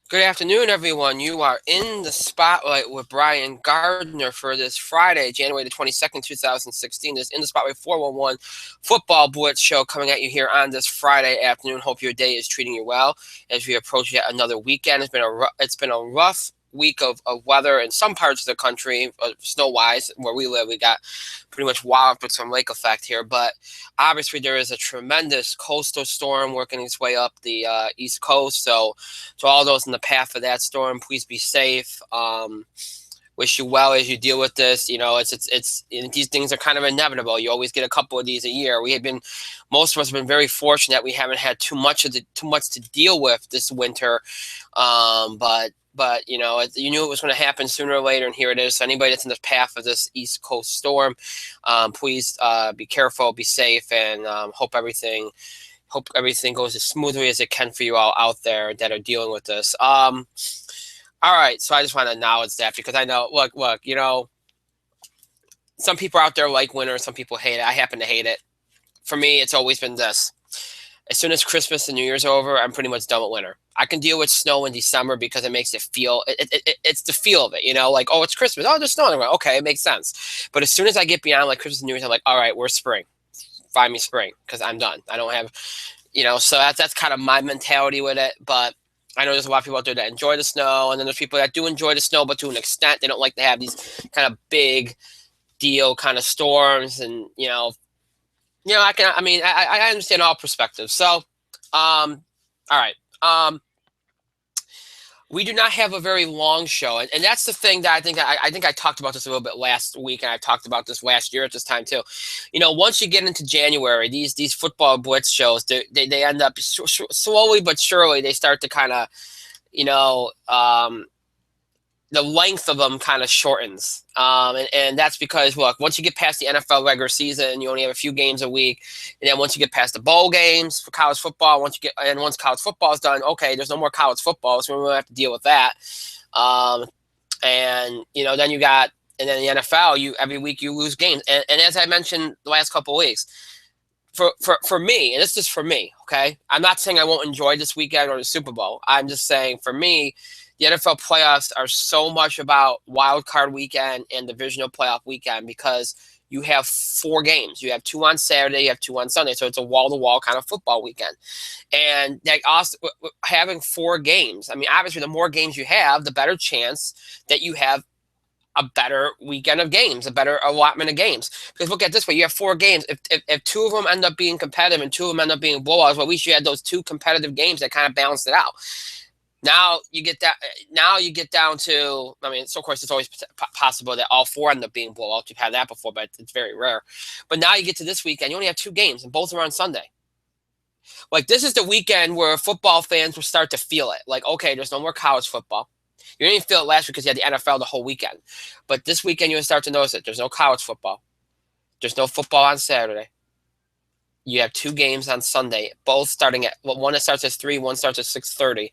Good afternoon, everyone. You are in the spotlight with Brian Gardner for this Friday, January the 22nd, 2016. This In the Spotlight 411 Football Blitz show coming at you here on this Friday afternoon. Hope your day is treating you well as we approach yet another weekend. It's been a rough week of weather in some parts of the country, snow-wise. Where we live, we got pretty much walloped with some lake effect here, but obviously there is a tremendous coastal storm working its way up the East Coast. So to all those in the path of that storm, please be safe. Wish you well as you deal with this. These things are kind of inevitable. You always get a couple of these a year. Most of us have been very fortunate that we haven't had too much to deal with this winter. But you knew it was going to happen sooner or later, and here it is. So anybody that's in the path of this East Coast storm, please be careful, be safe, and hope everything goes as smoothly as it can for you all out there that are dealing with this. All right, so I just want to acknowledge that because I know, look, some people out there like winter, some people hate it. I happen to hate it. For me, it's always been this. As soon as Christmas and New Year's over, I'm pretty much done with winter. I can deal with snow in December because it makes it feel, it's the feel of it, like, oh, it's Christmas. Oh, there's snow. Okay, it makes sense. But as soon as I get beyond like Christmas and New Year's, I'm like, all right, we're spring. Find me spring because I'm done. I don't have, so that's kind of my mentality with it. But I know there's a lot of people out there that enjoy the snow, and then there's people that do enjoy the snow, but to an extent, they don't like to have these kind of big deal kind of storms. And I understand all perspectives. So, all right. We do not have a very long show, and that's the thing that I think I talked about this a little bit last week, and I talked about this last year at this time too. Once you get into January, these football blitz shows, they end up slowly but surely they start to kind of, you know, the length of them kind of shortens. And that's because, look, once you get past the NFL regular season, you only have a few games a week. And then once you get past the bowl games for college football, once college football is done, okay, there's no more college football, so we don't have to deal with that. Then then the NFL, every week you lose games. And as I mentioned the last couple of weeks, for me, and this is for me, okay? I'm not saying I won't enjoy this weekend or the Super Bowl. I'm just saying for me, the NFL playoffs are so much about wild card weekend and divisional playoff weekend because you have 4 games. You have 2 on Saturday, you have 2 on Sunday. So it's a wall-to-wall kind of football weekend. And also, having 4 games, I mean, obviously, the more games you have, the better chance that you have a better weekend of games, a better allotment of games. Because look at it this way, you have 4 games. If 2 of them end up being competitive and 2 of them end up being blowouts, well, at least you had those 2 competitive games that kind of balanced it out. Now you get that. Now you get down to. I mean, so of course it's always possible that all 4 end up being blowouts. You've had that before, but it's very rare. But now you get to this weekend, you only have 2 games, and both are on Sunday. Like, this is the weekend where football fans will start to feel it. Like, okay, there's no more college football. You didn't even feel it last week because you had the NFL the whole weekend. But this weekend you'll start to notice it. There's no college football. There's no football on Saturday. You have 2 games on Sunday, both starting at one that starts at 3, one starts at 6:30.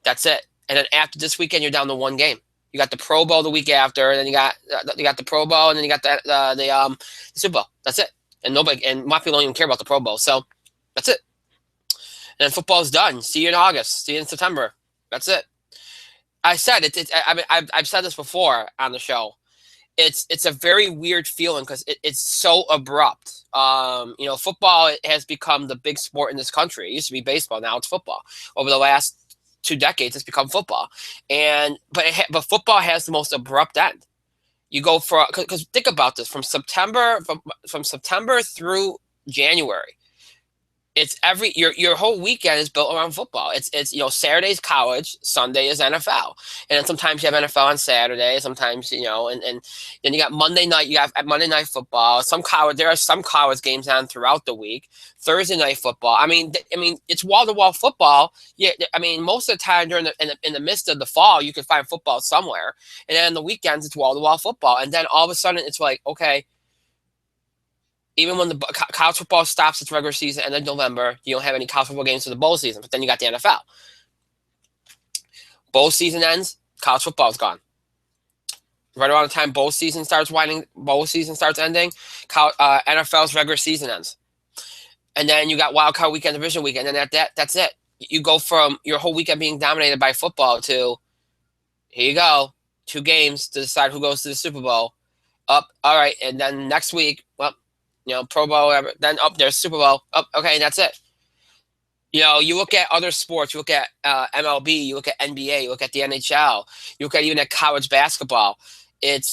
That's it. And then after this weekend, you're down to 1 game. You got the Pro Bowl the week after, and then you got the Pro Bowl, and then you got the Super Bowl. That's it. And most people don't even care about the Pro Bowl. So that's it. And then football's done. See you in August. See you in September. That's it. I said it. I've said this before on the show. It's a very weird feeling because it's so abrupt. Football has become the big sport in this country. It used to be baseball. Now it's football. Over the last 2 decades, it's become football. But football has the most abrupt end. You go because think about this, from September through January. It's your whole weekend is built around football. It's Saturday's college, Sunday is NFL, and then sometimes you have NFL on Saturday. Sometimes and then you got Monday night. You have Monday night football. There are some college games on throughout the week. Thursday night football. I mean it's wall to wall football. Yeah, I mean most of the time during in the midst of the fall you can find football somewhere, and then on the weekends it's wall to wall football, and then all of a sudden it's like, okay. Even when the college football stops its regular season end of November, you don't have any college football games for the bowl season. But then you got the NFL. Bowl season ends, college football is gone. Right around the time bowl season starts ending, NFL's regular season ends. And then you got wild card weekend, division weekend, and that's it. you go from your whole weekend being dominated by football to, here you go, 2 games to decide who goes to the Super Bowl. Up, all right, and then next week, well, Pro Bowl, whatever. Then up there's Super Bowl. Up, okay, and that's it. You look at other sports. You look at MLB. You look at NBA. You look at the NHL. You look at even at college basketball. It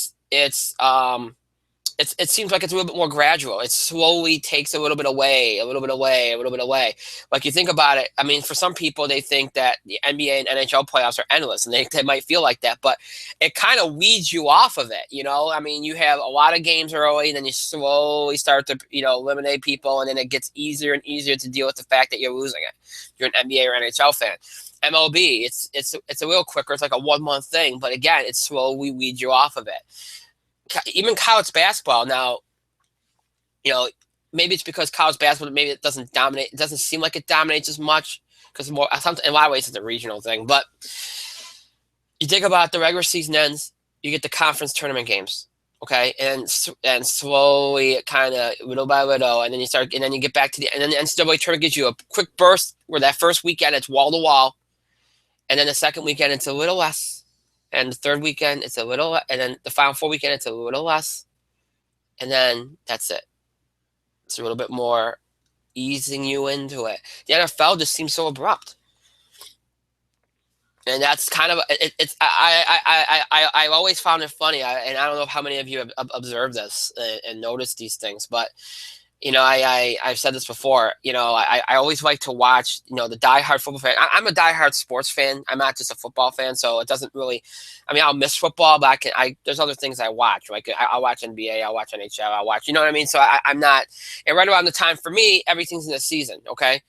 seems like it's a little bit more gradual. It slowly takes a little bit away, a little bit away, a little bit away. Like you think about it, I mean, for some people, they think that the NBA and NHL playoffs are endless, and they might feel like that, but it kind of weeds you off of it, I mean, you have a lot of games early, and then you slowly start to, eliminate people, and then it gets easier and easier to deal with the fact that you're losing it. You're an NBA or NHL fan. MLB, it's a little quicker. It's like a 1 month thing, but again, it slowly weeds you off of it. Even college basketball now, maybe it's because college basketball, maybe it doesn't dominate. It doesn't seem like it dominates as much because in a lot of ways it's a regional thing. But you think about the regular season ends, you get the conference tournament games, okay, and slowly, kind of little by little, and then you get back to and then the NCAA tournament gives you a quick burst where that first weekend it's wall to wall, and then the second weekend it's a little less. And the third weekend, it's a little, and then the final 4 weekend, it's a little less. And then that's it. It's a little bit more easing you into it. The NFL just seems so abrupt. And that's kind of, I've always found it funny. And I don't know how many of you have observed this and noticed these things, but I've said this before, I always like to watch, the diehard football fan. I'm a diehard sports fan. I'm not just a football fan. So it doesn't really, I mean, I'll miss football, but there's other things I watch. Like I'll watch NBA, I'll watch NHL, I'll watch, you know what I mean? So I'm not, and right around the time for me, everything's in the season. Okay.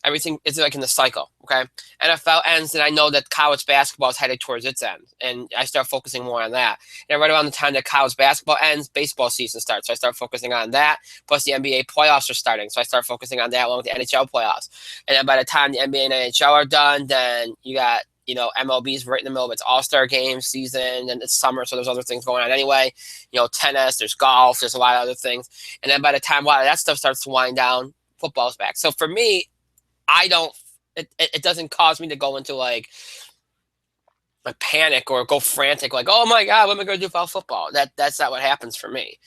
Everything is like in the cycle, okay? NFL ends, and I know that college basketball is headed towards its end, and I start focusing more on that. And right around the time that college basketball ends, baseball season starts, so I start focusing on that. Plus, the NBA playoffs are starting, so I start focusing on that along with the NHL playoffs. And then by the time the NBA and NHL are done, then you got MLB's right in the middle of its All-Star game season, and it's summer, so there's other things going on anyway. Tennis, there's golf, there's a lot of other things. And then by the time a lot of that stuff starts to wind down, football's back. So for me, it doesn't cause me to go into like panic or go frantic, like, oh my God, what am I going to do about football? That's not what happens for me.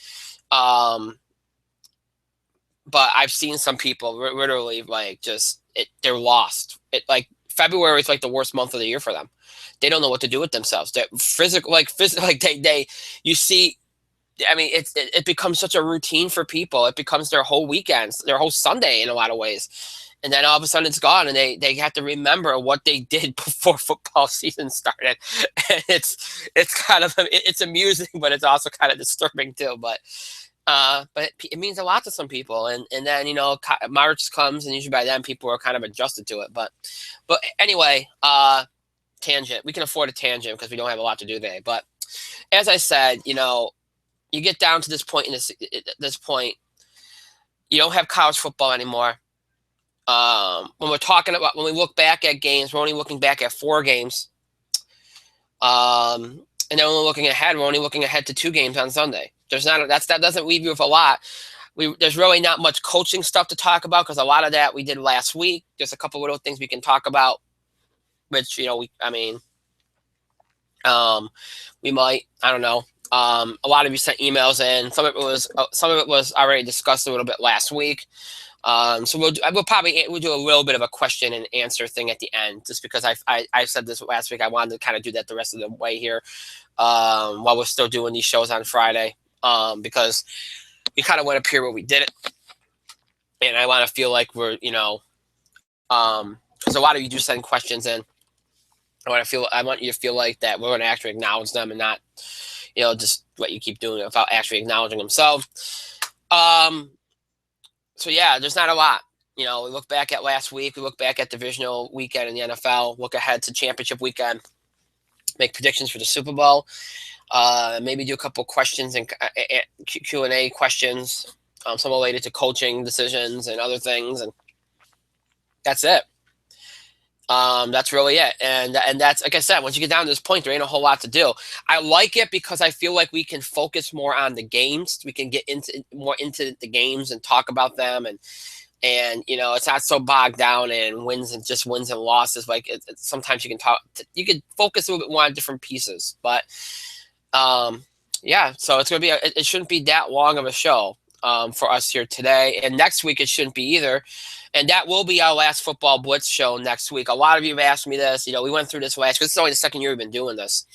But I've seen some people literally like they're lost. Like February is like the worst month of the year for them. They don't know what to do with themselves. They're physical, like you see, I mean, it becomes such a routine for people. It becomes their whole weekends, their whole Sunday in a lot of ways. And then all of a sudden it's gone, and they have to remember what they did before football season started. And it's kind of, it's amusing, but it's also kind of disturbing too. But it means a lot to some people. And then, March comes, and usually by then people are kind of adjusted to it. But anyway, tangent. We can afford a tangent because we don't have a lot to do today. But as I said, you get down to this point this point, you don't have college football anymore. When we look back at games, we're only looking back at 4 games. And then when we're looking ahead, we're only looking ahead to 2 games on Sunday. That doesn't leave you with a lot. There's really not much coaching stuff to talk about because a lot of that we did last week. There's a couple little things we can talk about, which, we might, I don't know. A lot of you sent emails in. Some of it was already discussed a little bit last week. So we'll do a little bit of a question and answer thing at the end, just because I said this last week. I wanted to kind of do that the rest of the way here, while we're still doing these shows on Friday, because we kind of want to appear where we did it, and I want to feel like we're, because a lot of you do send questions in. I want you to feel like that we're going to actually acknowledge them and not, just let you keep doing it without actually acknowledging them. So yeah, there's not a lot. We look back at last week. We look back at divisional weekend in the NFL. Look ahead to championship weekend. Make predictions for the Super Bowl. Maybe do a couple questions and Q&A questions, some related to coaching decisions and other things, and that's it. That's really it. And that's, like I said, once you get down to this point, there ain't a whole lot to do. I like it because I feel like we can focus more on the games. We can get more into the games and talk about them. And And it's not so bogged down in wins and losses. Like sometimes you can focus a little bit more on different pieces. But yeah, so it's gonna be it shouldn't be that long of a show for us here today, and next week it shouldn't be either. And that will be our last Football Blitz show next week. A lot of you have asked me this. We went through this last, because it's only the second year we've been doing this,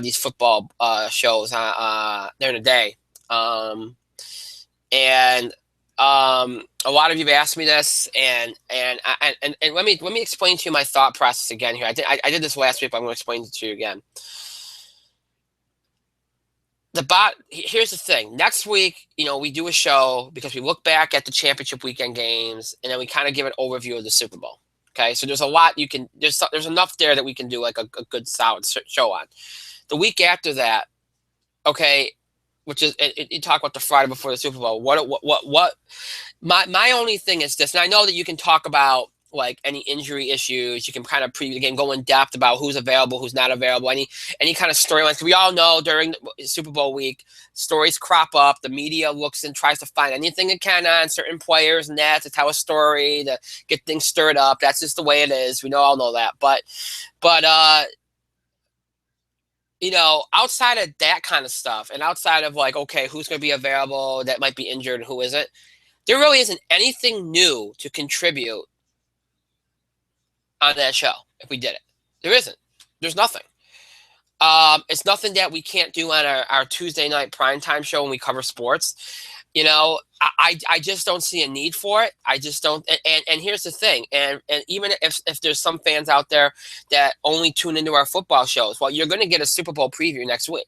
these football shows during the day. And a lot of you have asked me this, and let me explain to you my thought process again here. I did this last week, but I'm going to explain it to you again. Here's the thing. Next week, we do a show because we look back at the championship weekend games, and then we kind of give an overview of the Super Bowl. Okay, so there's a lot there's enough there that we can do like a good solid show on. The week after that, okay, which is you talk about the Friday before the Super Bowl. What? My only thing is this, and I know that you can talk about like any injury issues. You can kind of preview the game, go in depth about who's available, who's not available, any kind of storylines. Because we all know during the Super Bowl week, stories crop up. The media looks and tries to find anything it can on certain players and that to tell a story to get things stirred up. That's just the way it is. We all know that. But outside of that kind of stuff, and outside of like, okay, who's going to be available that might be injured and who isn't, there really isn't anything new to contribute on that show if we did it. There isn't. There's nothing. It's nothing that we can't do on our Tuesday night primetime show when we cover sports. I just don't see a need for it. I just don't. And here's the thing. And even if there's some fans out there that only tune into our football shows, well, you're going to get a Super Bowl preview next week.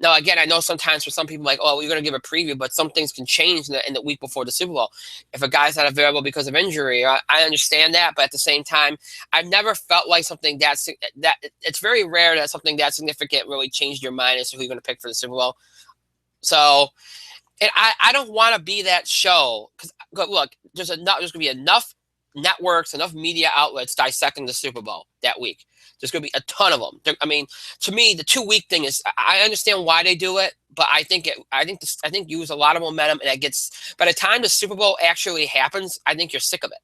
Now, again, I know sometimes for some people, like, oh, we're going to give a preview, but some things can change in the week before the Super Bowl. If a guy's not available because of injury, I understand that, but at the same time, I've never felt like something that it's very rare that something that significant really changed your mind as to who you're going to pick for the Super Bowl. So, and I don't want to be that show, because look, there's going to be enough networks, enough media outlets dissecting the Super Bowl that week. There's going to be a ton of them. I mean, to me, the 2-week thing is, I understand why they do it, but I think you lose a lot of momentum, and it gets, by the time the Super Bowl actually happens, I think you're sick of it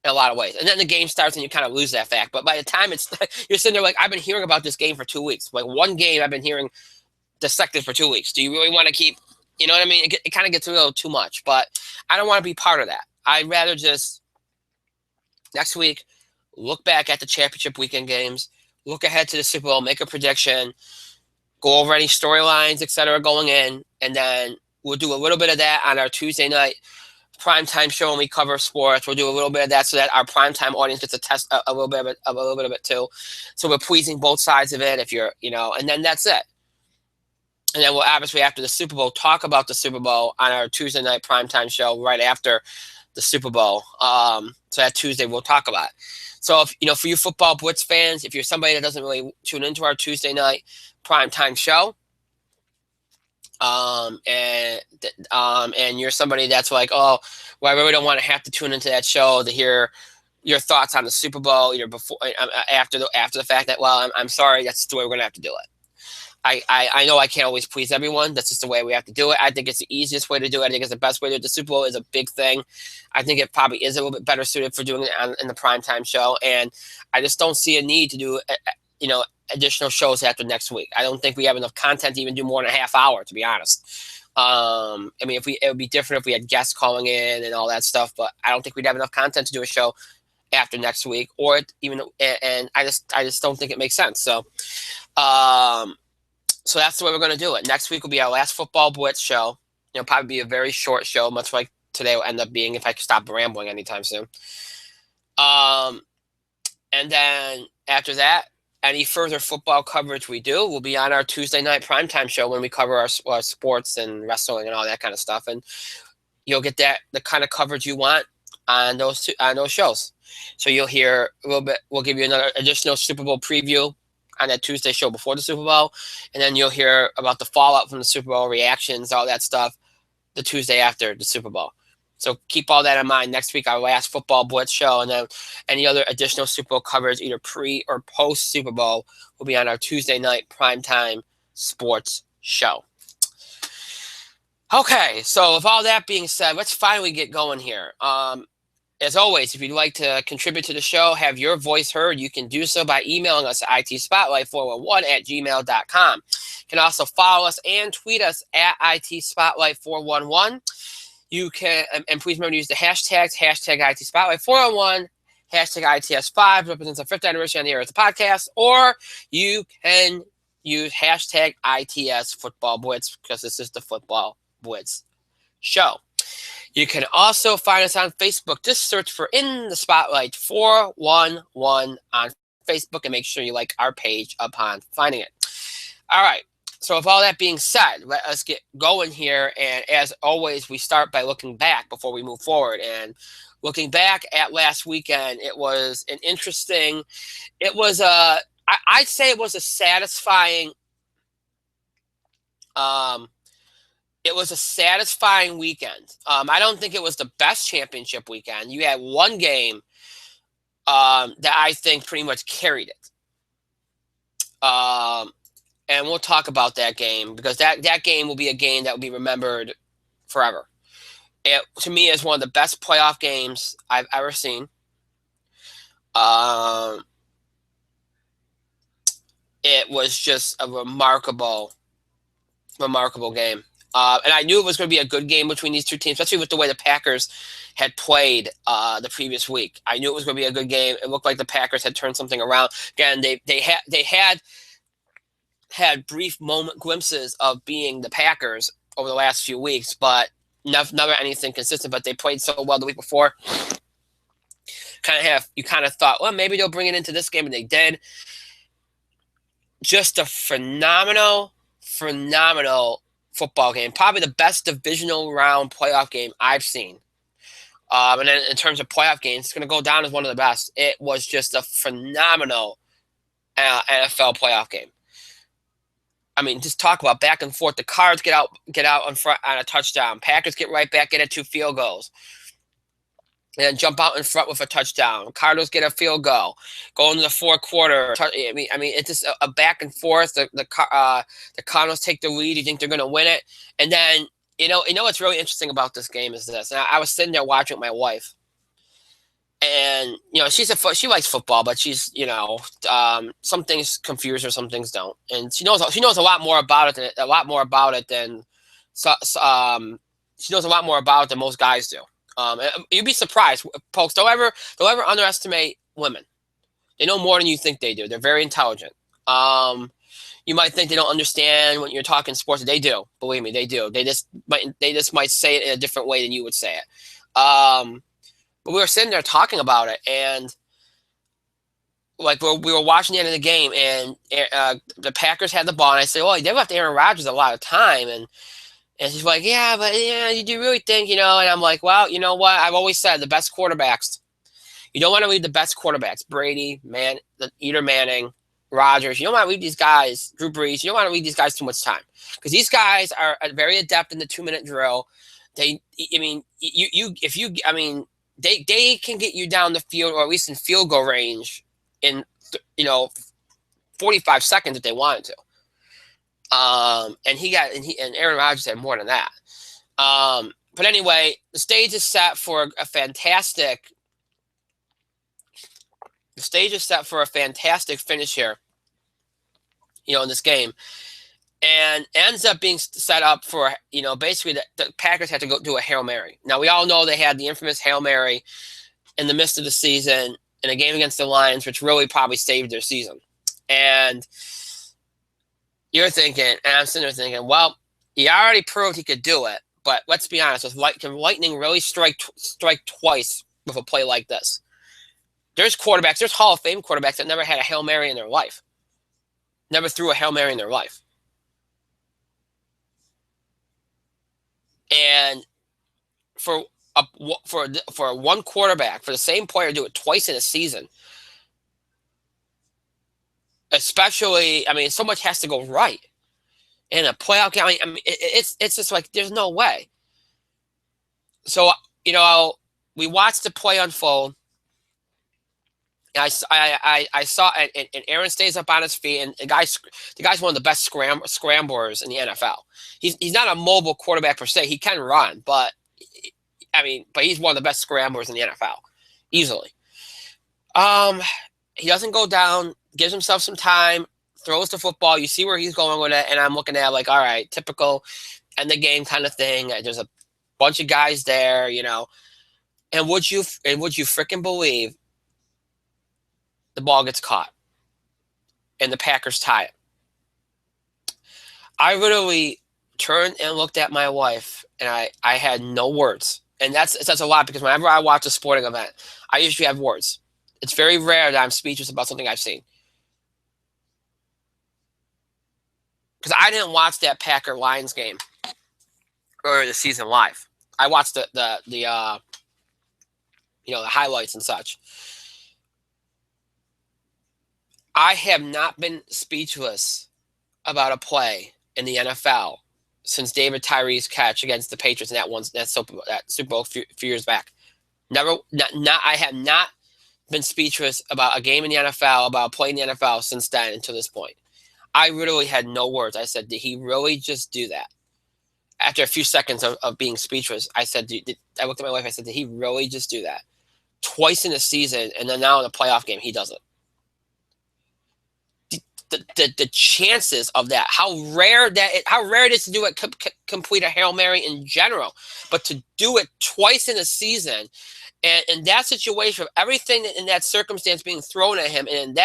in a lot of ways. And then the game starts and you kind of lose that fact. But by the time you're sitting there like, I've been hearing about this game for 2 weeks. Like one game I've been hearing dissected for 2 weeks. Do you really want to keep, you know what I mean? It kind of gets a little too much, but I don't want to be part of that. I'd rather just next week look back at the championship weekend games, look ahead to the Super Bowl, make a prediction, go over any storylines, etc. going in, and then we'll do a little bit of that on our Tuesday night primetime show when we cover sports. We'll do a little bit of that so that our primetime audience gets to test a little bit of it too. So we're pleasing both sides of it. If you're, and then that's it. And then we'll obviously after the Super Bowl talk about the Super Bowl on our Tuesday night primetime show right after the Super Bowl. So that Tuesday we'll talk about it. So if for you Football Blitz fans, if you're somebody that doesn't really tune into our Tuesday night primetime show, and you're somebody that's like, oh, well, I really don't want to have to tune into that show to hear your thoughts on the Super Bowl either before, after the fact, that, well, I'm sorry, that's the way we're gonna have to do it. I know I can't always please everyone. That's just the way we have to do it. I think it's the easiest way to do it. I think it's the best way to do it. The Super Bowl is a big thing. I think it probably is a little bit better suited for doing it in the primetime show. And I just don't see a need to do, additional shows after next week. I don't think we have enough content to even do more than a half hour, to be honest. I mean, it would be different if we had guests calling in and all that stuff, but I don't think we'd have enough content to do a show after next week, and I just don't think it makes sense. So, so that's the way we're going to do it. Next week will be our last Football Blitz show. Probably be a very short show, much like today will end up being if I can stop rambling anytime soon. And then after that, any further football coverage we do will be on our Tuesday night primetime show when we cover our sports and wrestling and all that kind of stuff. And you'll get the kind of coverage you want on those shows. So you'll hear a little bit. We'll give you another additional Super Bowl preview on that Tuesday show before the Super Bowl, and then you'll hear about the fallout from the Super Bowl, reactions, all that stuff, the Tuesday after the Super Bowl. So keep all that in mind. Next week, our last Football Blitz show, and then any other additional Super Bowl coverage, either pre or post Super Bowl, will be on our Tuesday night primetime sports show. Okay, so with all that being said, let's finally get going here. As always, if you'd like to contribute to the show, have your voice heard, you can do so by emailing us at itspotlight411@gmail.com. You can also follow us and tweet us at itspotlight411. You can, and please remember to use the hashtags, hashtag itspotlight411, hashtag ITS5, represents the 5th anniversary on the air of the podcast, or you can use hashtag ITS Football Blitz because this is the Football Blitz show. You can also find us on Facebook. Just search for In the Spotlight 411 on Facebook and make sure you like our page upon finding it. All right. So with all that being said, let us get going here. And as always, we start by looking back before we move forward. And looking back at last weekend, it was an interesting, I'd say it was a satisfying, it was a satisfying weekend. I don't think it was the best championship weekend. You had one game that I think pretty much carried it. And we'll talk about that game because that game will be a game that will be remembered forever. It, to me, is one of the best playoff games I've ever seen. It was just a remarkable game. And I knew it was going to be a good game between these two teams, especially with the way the Packers had played the previous week. I knew it was going to be a good game. It looked like the Packers had turned something around. Again, they had brief glimpses of being the Packers over the last few weeks, but never anything consistent. But they played so well the week before. You kind of thought, well, maybe they'll bring it into this game, and they did. Just a phenomenal football game. Probably the best divisional round playoff game I've seen. And then in terms of playoff games, it's going to go down as one of the best. It was just a phenomenal NFL playoff game. I mean, just talk about back and forth. The Cards get out in front on a touchdown. Packers get right back in at 2 field goals. And then jump out in front with a touchdown. Cardinals get a field goal. Go into the fourth quarter. I mean, it's just a back and forth. The Cardinals take the lead. You think they're going to win it, and then you know what's really interesting about this game is this. And I was sitting there watching with my wife, and she likes football, but she's some things confuse her, some things don't, and she knows a lot more about it than she knows a lot more about it than most guys do. You'd be surprised, folks. Don't ever underestimate women. They know more than you think they do. They're very intelligent. You might think they don't understand when you're talking sports. They do. Believe me, they do. They just might say it in a different way than you would say it. But we were sitting there talking about it, and like we were watching the end of the game, and the Packers had the ball, and I said, "Well, they left Aaron Rodgers a lot of time," and she's like, "Yeah, but you do really think, And I'm like, "Well, you know what? I've always said the best quarterbacks. You don't want to leave the best quarterbacks. Brady, Eater Manning, Rodgers. You don't want to leave these guys, Drew Brees. You don't want to leave these guys too much time because these guys are very adept in the 2-minute drill. They can get you down the field or at least in field goal range in 45 seconds if they wanted to." And Aaron Rodgers had more than that. But anyway, the stage is set for a fantastic finish here, in this game, and ends up being set up for, basically the Packers had to go do a Hail Mary. Now, we all know they had the infamous Hail Mary in the midst of the season in a game against the Lions, which really probably saved their season. And you're thinking, and I'm sitting there thinking, well, he already proved he could do it, but let's be honest, can lightning really strike twice with a play like this? There's Hall of Fame quarterbacks that never had a Hail Mary in their life. Never threw a Hail Mary in their life. And for one quarterback, for the same player to do it twice in a season, especially, so much has to go right in a playoff game. It's just like there's no way. So we watched the play unfold, I saw and Aaron stays up on his feet, and the guy's one of the best scramblers in the NFL. He's not a mobile quarterback per se. He can run, but I mean, but he's one of the best scramblers in the NFL, easily. Um, he doesn't go down, gives himself some time, throws the football. You see where he's going with it, and I'm looking at like, all right, typical end the game kind of thing. There's a bunch of guys there, and would you freaking believe the ball gets caught and the Packers tie it? I literally turned and looked at my wife, and I had no words. And that's a lot because whenever I watch a sporting event, I usually have words. It's very rare that I'm speechless about something I've seen because I didn't watch that Packer Lions game earlier this season live. I watched the highlights and such. I have not been speechless about a play in the NFL since David Tyree's catch against the Patriots in that Super Bowl a few years back. Never, not I have not been speechless about a game in the NFL, about a play in the NFL since then until this point. I literally had no words. I said, did he really just do that? After a few seconds of being speechless, I said, I looked at my wife. I said, did he really just do that? Twice in a season, and then now in a playoff game, he does it. The chances of that, how rare it is to do it, complete a Hail Mary in general, but to do it twice in a season, and in that situation, of everything in that circumstance being thrown at him, and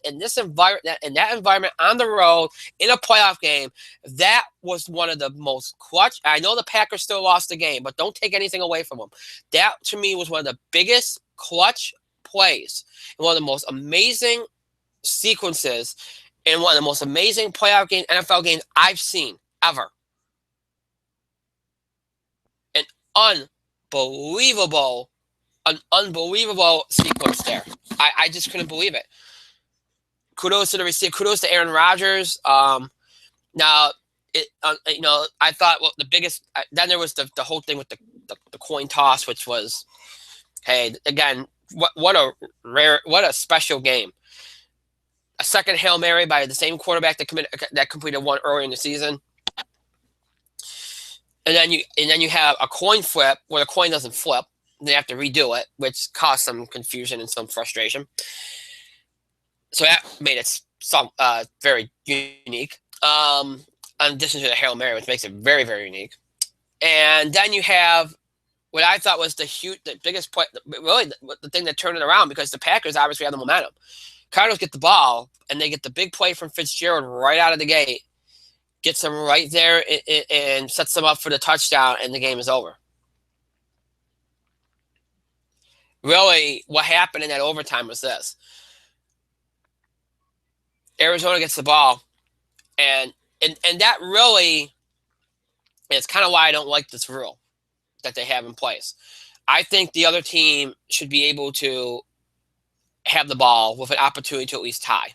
in this environment, on the road in a playoff game, that was one of the most clutch. I know the Packers still lost the game, but don't take anything away from them. That to me was one of the biggest clutch plays and one of the most amazing sequences in one of the most amazing playoff game NFL games I've seen ever. An unbelievable sequence there. I just couldn't believe it. Kudos to the receiver. Kudos to Aaron Rodgers. Now, I thought the biggest. Then there was the whole thing with the coin toss, which was, hey, again, what a special game. A second Hail Mary by the same quarterback that completed one earlier in the season. And then you have a coin flip where the coin doesn't flip. They have to redo it, which caused some confusion and some frustration. So that made it very unique. In addition to the Hail Mary, which makes it very, very unique. And then you have what I thought was the biggest play, really the thing that turned it around, because the Packers obviously have the momentum. Cardinals get the ball, and they get the big play from Fitzgerald right out of the gate, gets them right there and sets them up for the touchdown, and the game is over. Really, what happened in that overtime was this. Arizona gets the ball, and that really is kind of why I don't like this rule that they have in place. I think the other team should be able to have the ball with an opportunity to at least tie.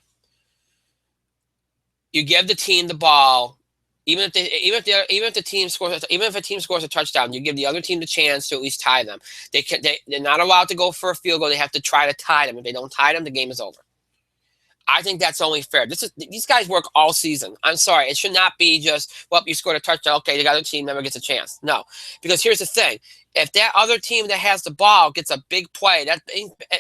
You give the team the ball, even if a team scores a touchdown, you give the other team the chance to at least tie them. They're not allowed to go for a field goal. They have to try to tie them. If they don't tie them, the game is over. I think that's only fair. These guys work all season. I'm sorry. It should not be just, well, you scored a touchdown. Okay, the other team never gets a chance. No, because here's the thing. If that other team that has the ball gets a big play, that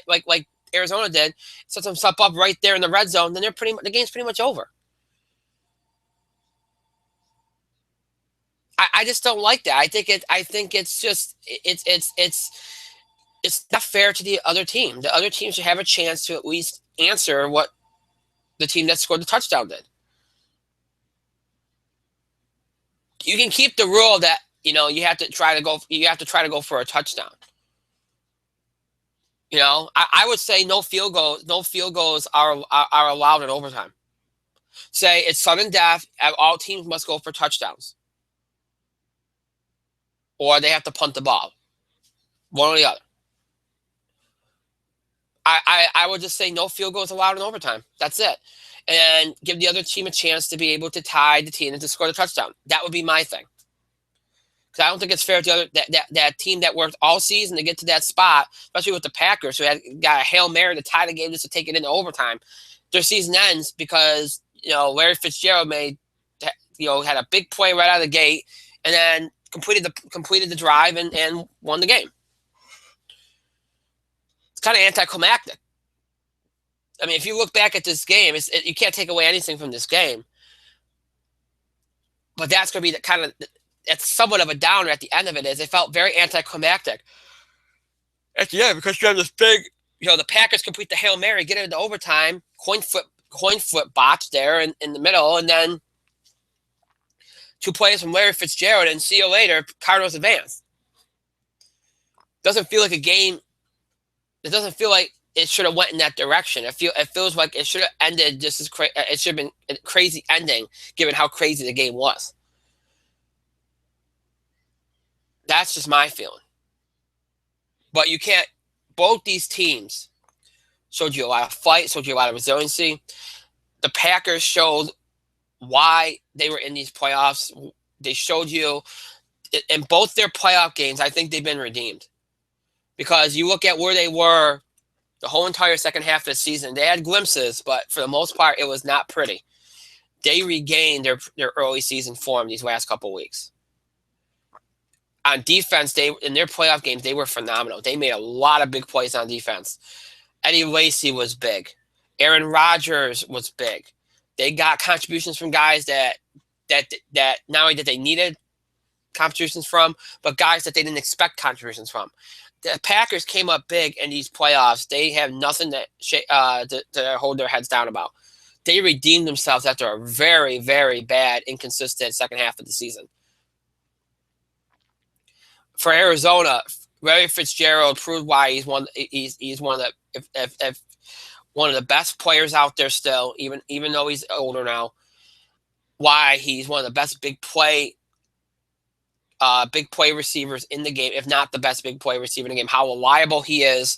like Arizona did, sets themselves up right there in the red zone, then the game's pretty much over. I just don't like that. I think it's just it's not fair to the other team. The other team should have a chance to at least answer what the team that scored the touchdown did. You can keep the rule that you have to try to go for a touchdown. I would say no field goals are allowed in overtime. Say it's sudden death. All teams must go for touchdowns, or they have to punt the ball. One or the other. I would just say no field goals allowed in overtime. That's it. And give the other team a chance to be able to tie the team and to score the touchdown. That would be my thing. Because I don't think it's fair to that team that worked all season to get to that spot, especially with the Packers, who got a Hail Mary to tie the game just to take it into overtime. Their season ends because, Larry Fitzgerald had a big play right out of the gate and then completed the drive and won the game. It's kind of anticlimactic. I mean, if you look back at this game, you can't take away anything from this game. But that's going to be it's somewhat of a downer at the end of it. Is it felt very anticlimactic at the end because you have this big, the Packers complete the Hail Mary, get it into overtime, coin flip botch there in the middle, and then 2 plays from Larry Fitzgerald, and see you later, Cardinals advance. Doesn't feel like a game. It doesn't feel like it should have went in that direction. It feels like it should have ended just as it should have been a crazy ending, given how crazy the game was. That's just my feeling. But you can't. Both these teams showed you a lot of fight, showed you a lot of resiliency. The Packers showed why they were in these playoffs. They showed you in both their playoff games. I think they've been redeemed because you look at where they were the whole entire second half of the season. They had glimpses, but for the most part, it was not pretty. They regained their early season form these last couple weeks. On defense, in their playoff games, they were phenomenal. They made a lot of big plays on defense. Eddie Lacy was big. Aaron Rodgers was big. They got contributions from guys that not only that they needed contributions from, but guys that they didn't expect contributions from. The Packers came up big in these playoffs. They have nothing to hold their heads down about. They redeemed themselves after a very, very bad, inconsistent second half of the season. For Arizona, Larry Fitzgerald proved why he's one of the best players out there still, even though he's older now. Why he's one of the best big play receivers in the game, if not the best big play receiver in the game. How reliable he is.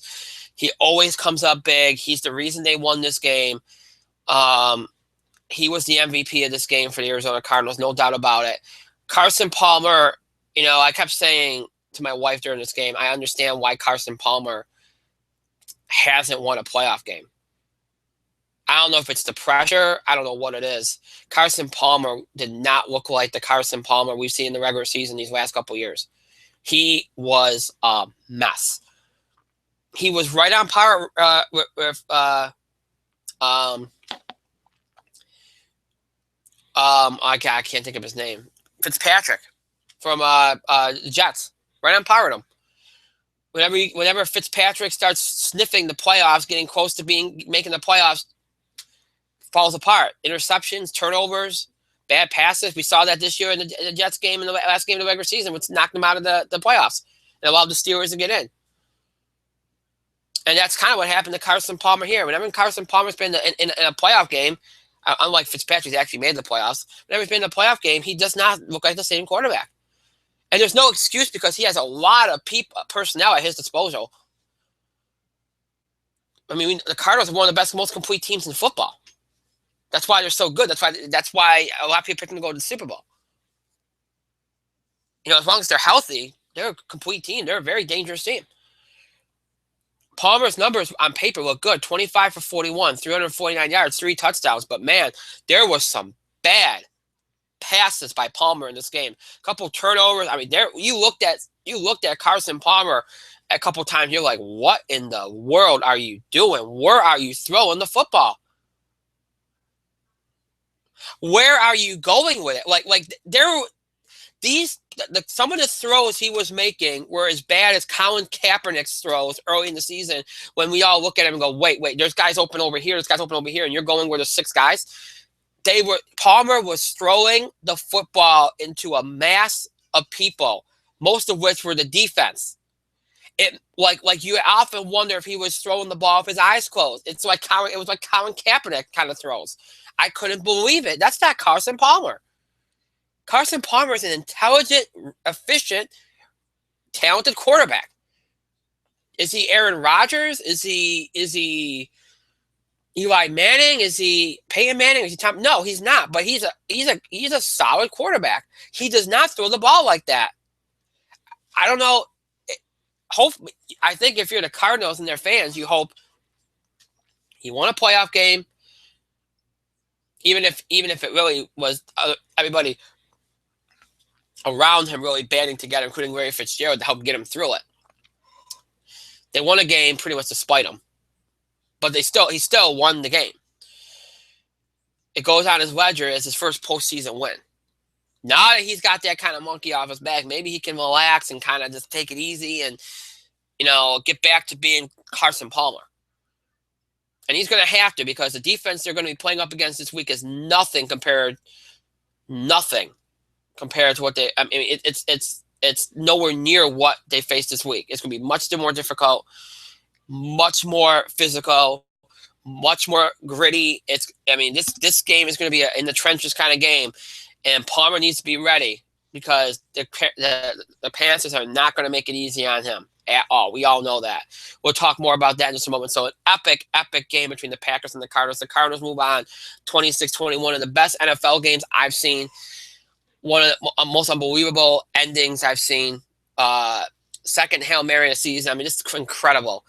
He always comes up big. He's the reason they won this game. He was the MVP of this game for the Arizona Cardinals, no doubt about it. Carson Palmer, I kept saying to my wife during this game, I understand why Carson Palmer hasn't won a playoff game. I don't know if it's the pressure. I don't know what it is. Carson Palmer did not look like the Carson Palmer we've seen in the regular season these last couple of years. He was a mess. He was right on par with I can't think of his name. Fitzpatrick from the Jets. Right on par with him. Whenever Fitzpatrick starts sniffing the playoffs, getting close to making the playoffs, falls apart. Interceptions, turnovers, bad passes. We saw that this year in the Jets game, in the last game of the regular season, which knocked them out of the playoffs and allowed the Steelers to get in. And that's kind of what happened to Carson Palmer here. Whenever Carson Palmer's been in a playoff game, unlike Fitzpatrick, he's actually made the playoffs. Whenever he's been in a playoff game, he does not look like the same quarterback. And there's no excuse because he has a lot of personnel at his disposal. I mean, the Cardinals are one of the best, most complete teams in football. That's why they're so good. That's why a lot of people pick them to go to the Super Bowl. As long as they're healthy, they're a complete team. They're a very dangerous team. Palmer's numbers on paper look good. 25 for 41, 349 yards, 3 touchdowns. But, man, there was some bad passes by Palmer in this game. A couple turnovers. I mean, you looked at Carson Palmer a couple times. You're like, what in the world are you doing? Where are you throwing the football? Where are you going with it? Some of the throws he was making were as bad as Colin Kaepernick's throws early in the season when we all look at him and go, wait, there's guys open over here, and you're going where there's 6 guys. Palmer was throwing the football into a mass of people, most of which were the defense. It like you often wonder if he was throwing the ball with his eyes closed. It was like Colin Kaepernick kind of throws. I couldn't believe it. That's not Carson Palmer. Carson Palmer is an intelligent, efficient, talented quarterback. Is he Aaron Rodgers? Is he Eli Manning? Is he Peyton Manning? Is he Tom? No, he's not. But he's a solid quarterback. He does not throw the ball like that. I don't know. Hope I think if you're the Cardinals and their fans, you hope he won a playoff game, even if it really was everybody around him really banding together, including Larry Fitzgerald, to help get him through it. They won a game pretty much despite him, but he still won the game. It goes on his ledger as his first postseason win. Now that he's got that kind of monkey off his back, maybe he can relax and kind of just take it easy and, get back to being Carson Palmer. And he's going to have to, because the defense they're going to be playing up against this week is nothing compared to what they. I mean, it's nowhere near what they faced this week. It's going to be much more difficult, much more physical, much more gritty. This game is going to be in the trenches kind of game, and Palmer needs to be ready, because the Panthers are not going to make it easy on him at all. We all know that. We'll talk more about that in just a moment. So an epic game between the Packers and the Cardinals. The Cardinals move on 26-21. One of the best NFL games I've seen. One of the most unbelievable endings I've seen. Second Hail Mary of the season. I mean, just incredible.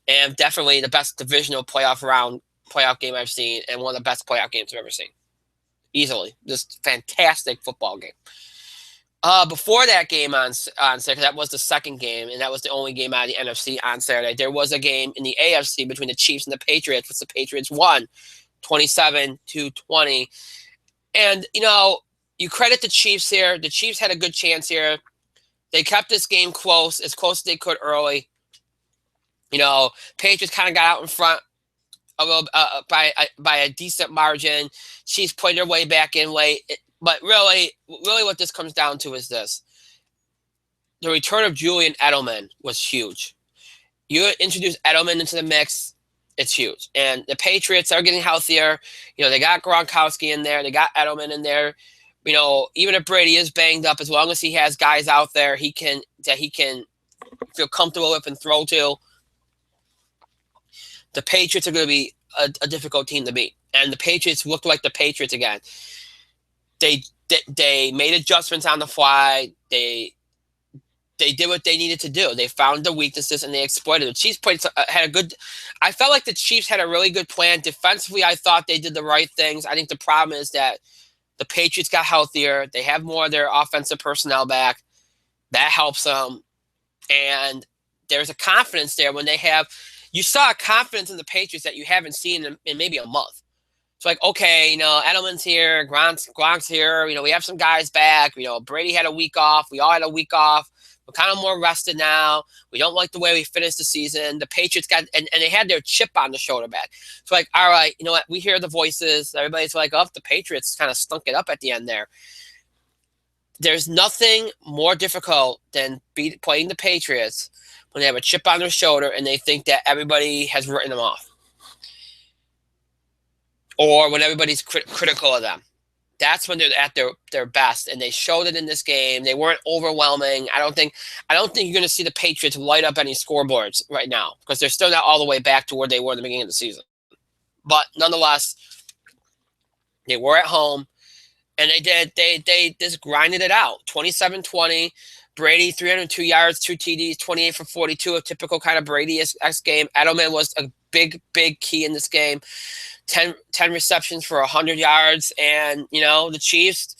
And definitely the best divisional playoff game I've seen, and one of the best playoff games I've ever seen. Easily. Just fantastic football game. Before that game on Saturday, that was the second game, and that was the only game out of the NFC on Saturday. There was a game in the AFC between the Chiefs and the Patriots, which the Patriots won 27-20. And, you credit the Chiefs here. The Chiefs had a good chance here. They kept this game close as they could early. Patriots kind of got out in front a little by a decent margin. Chiefs played their way back in late. But really what this comes down to is this. The return of Julian Edelman was huge. You introduce Edelman into the mix, it's huge. And the Patriots are getting healthier. They got Gronkowski in there. They got Edelman in there. Even if Brady is banged up, as long as he has guys out there he can feel comfortable with and throw to, the Patriots are going to be a difficult team to beat. And the Patriots looked like the Patriots again. They made adjustments on the fly. They did what they needed to do. They found the weaknesses and they exploited it. The Chiefs I felt like the Chiefs had a really good plan. Defensively, I thought they did the right things. I think the problem is that the Patriots got healthier. They have more of their offensive personnel back. That helps them. And there's a confidence there when you saw a confidence in the Patriots that you haven't seen in maybe a month. It's like, okay, Edelman's here, Gronk's here. We have some guys back. Brady had a week off. We all had a week off. We're kind of more rested now. We don't like the way we finished the season. The Patriots got, and they had their chip on the shoulder back. It's like, all right, you know what? We hear the voices. Everybody's like, oh, the Patriots kind of stunk it up at the end there. There's nothing more difficult than playing the Patriots when they have a chip on their shoulder and they think that everybody has written them off. Or when everybody's critical of them. That's when they're at their best, and they showed it in this game. They weren't overwhelming. I don't think you're going to see the Patriots light up any scoreboards right now, because they're still not all the way back to where they were at the beginning of the season. But nonetheless, they were at home, and they just grinded it out. 27-20. Brady, 302 yards, 2 TDs, 28 for 42, a typical kind of Brady-esque game. Edelman was a big key in this game. 10 receptions for 100 yards. And, the Chiefs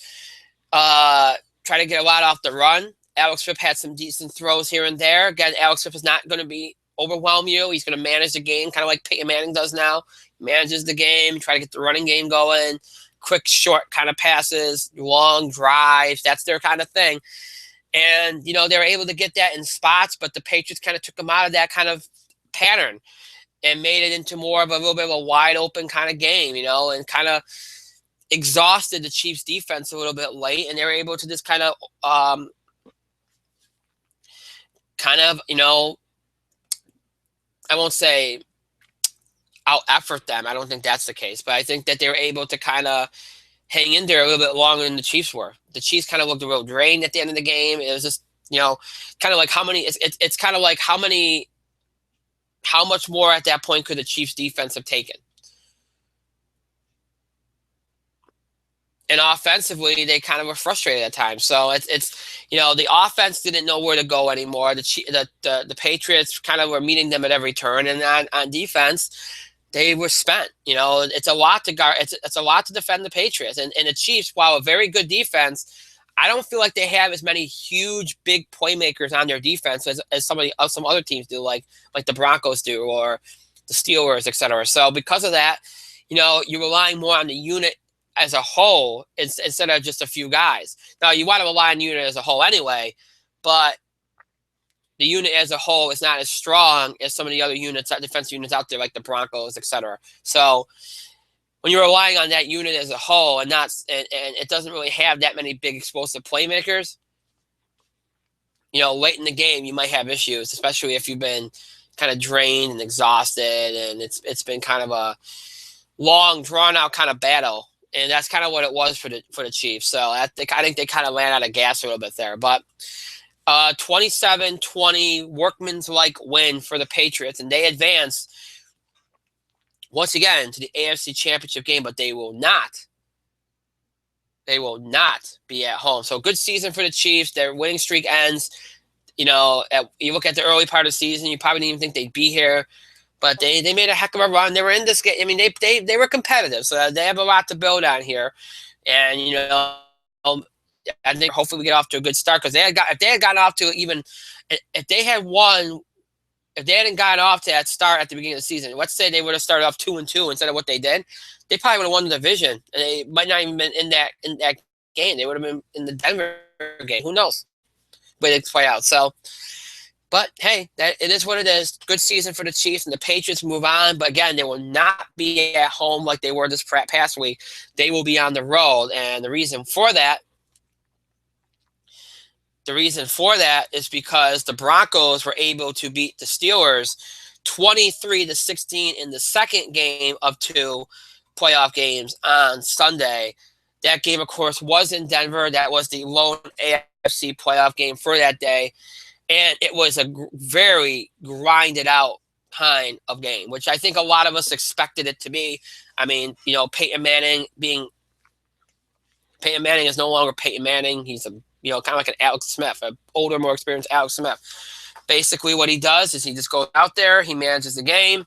try to get a lot off the run. Alex Smith had some decent throws here and there. Again, Alex Smith is not going to overwhelm you. He's going to manage the game, kind of like Peyton Manning does now. He manages the game, try to get the running game going, quick, short kind of passes, long drives. That's their kind of thing. And, they were able to get that in spots, but the Patriots kind of took them out of that kind of pattern and made it into more of a little bit of a wide open kind of game, and kind of exhausted the Chiefs defense a little bit late. And they were able to just kind of, I won't say out effort them. I don't think that's the case, but I think that they were able to kind of hang in there a little bit longer than the Chiefs were. The Chiefs kind of looked a little drained at the end of the game. It was just, kind of like it's kind of like how much more at that point could the Chiefs defense have taken? And offensively, they kind of were frustrated at times. So it's the offense didn't know where to go anymore. The Patriots kind of were meeting them at every turn, and on defense, they were spent. It's a lot to guard. It's a lot to defend the Patriots and the Chiefs. While a very good defense, I don't feel like they have as many huge, big playmakers on their defense as some other teams do, like the Broncos do or the Steelers, etc. So because of that, you're relying more on the unit as a whole instead of just a few guys. Now, you want to rely on the unit as a whole anyway, but the unit as a whole is not as strong as some of the other defensive units out there, like the Broncos, etc. So when you're relying on that unit as a whole and it doesn't really have that many big explosive playmakers, late in the game you might have issues, especially if you've been kind of drained and exhausted, and it's been kind of a long, drawn out kind of battle. And that's kind of what it was for the Chiefs. So I think they kind of ran out of gas a little bit there. But 27-20 workman's-like win for the Patriots, and they advanced once again to the AFC Championship game, but they will not be at home. So good season for the Chiefs. Their winning streak ends. You look at the early part of the season, you probably didn't even think they'd be here. But they made a heck of a run. They were in this game. I mean, they were competitive, so they have a lot to build on here. And I think hopefully we get off to a good start, because if they had gotten off to if they hadn't gotten off to that start at the beginning of the season, let's say they would have started off 2-2 instead of what they did, they probably would have won the division, and they might not even been in that game. They would have been in the Denver game. Who knows? Way to play out. So. But, hey, it is what it is. Good season for the Chiefs, and the Patriots move on. But, again, they will not be at home like they were this past week. They will be on the road. And the reason for that is because the Broncos were able to beat the Steelers 23-16 in the second game of 2 playoff games on Sunday. That game, of course, was in Denver. That was the lone AFC playoff game for that day. And it was a very grinded out kind of game, which I think a lot of us expected it to be. I mean, Peyton Manning is no longer Peyton Manning. He's kind of like an Alex Smith, an older, more experienced Alex Smith. Basically what he does is he just goes out there, he manages the game,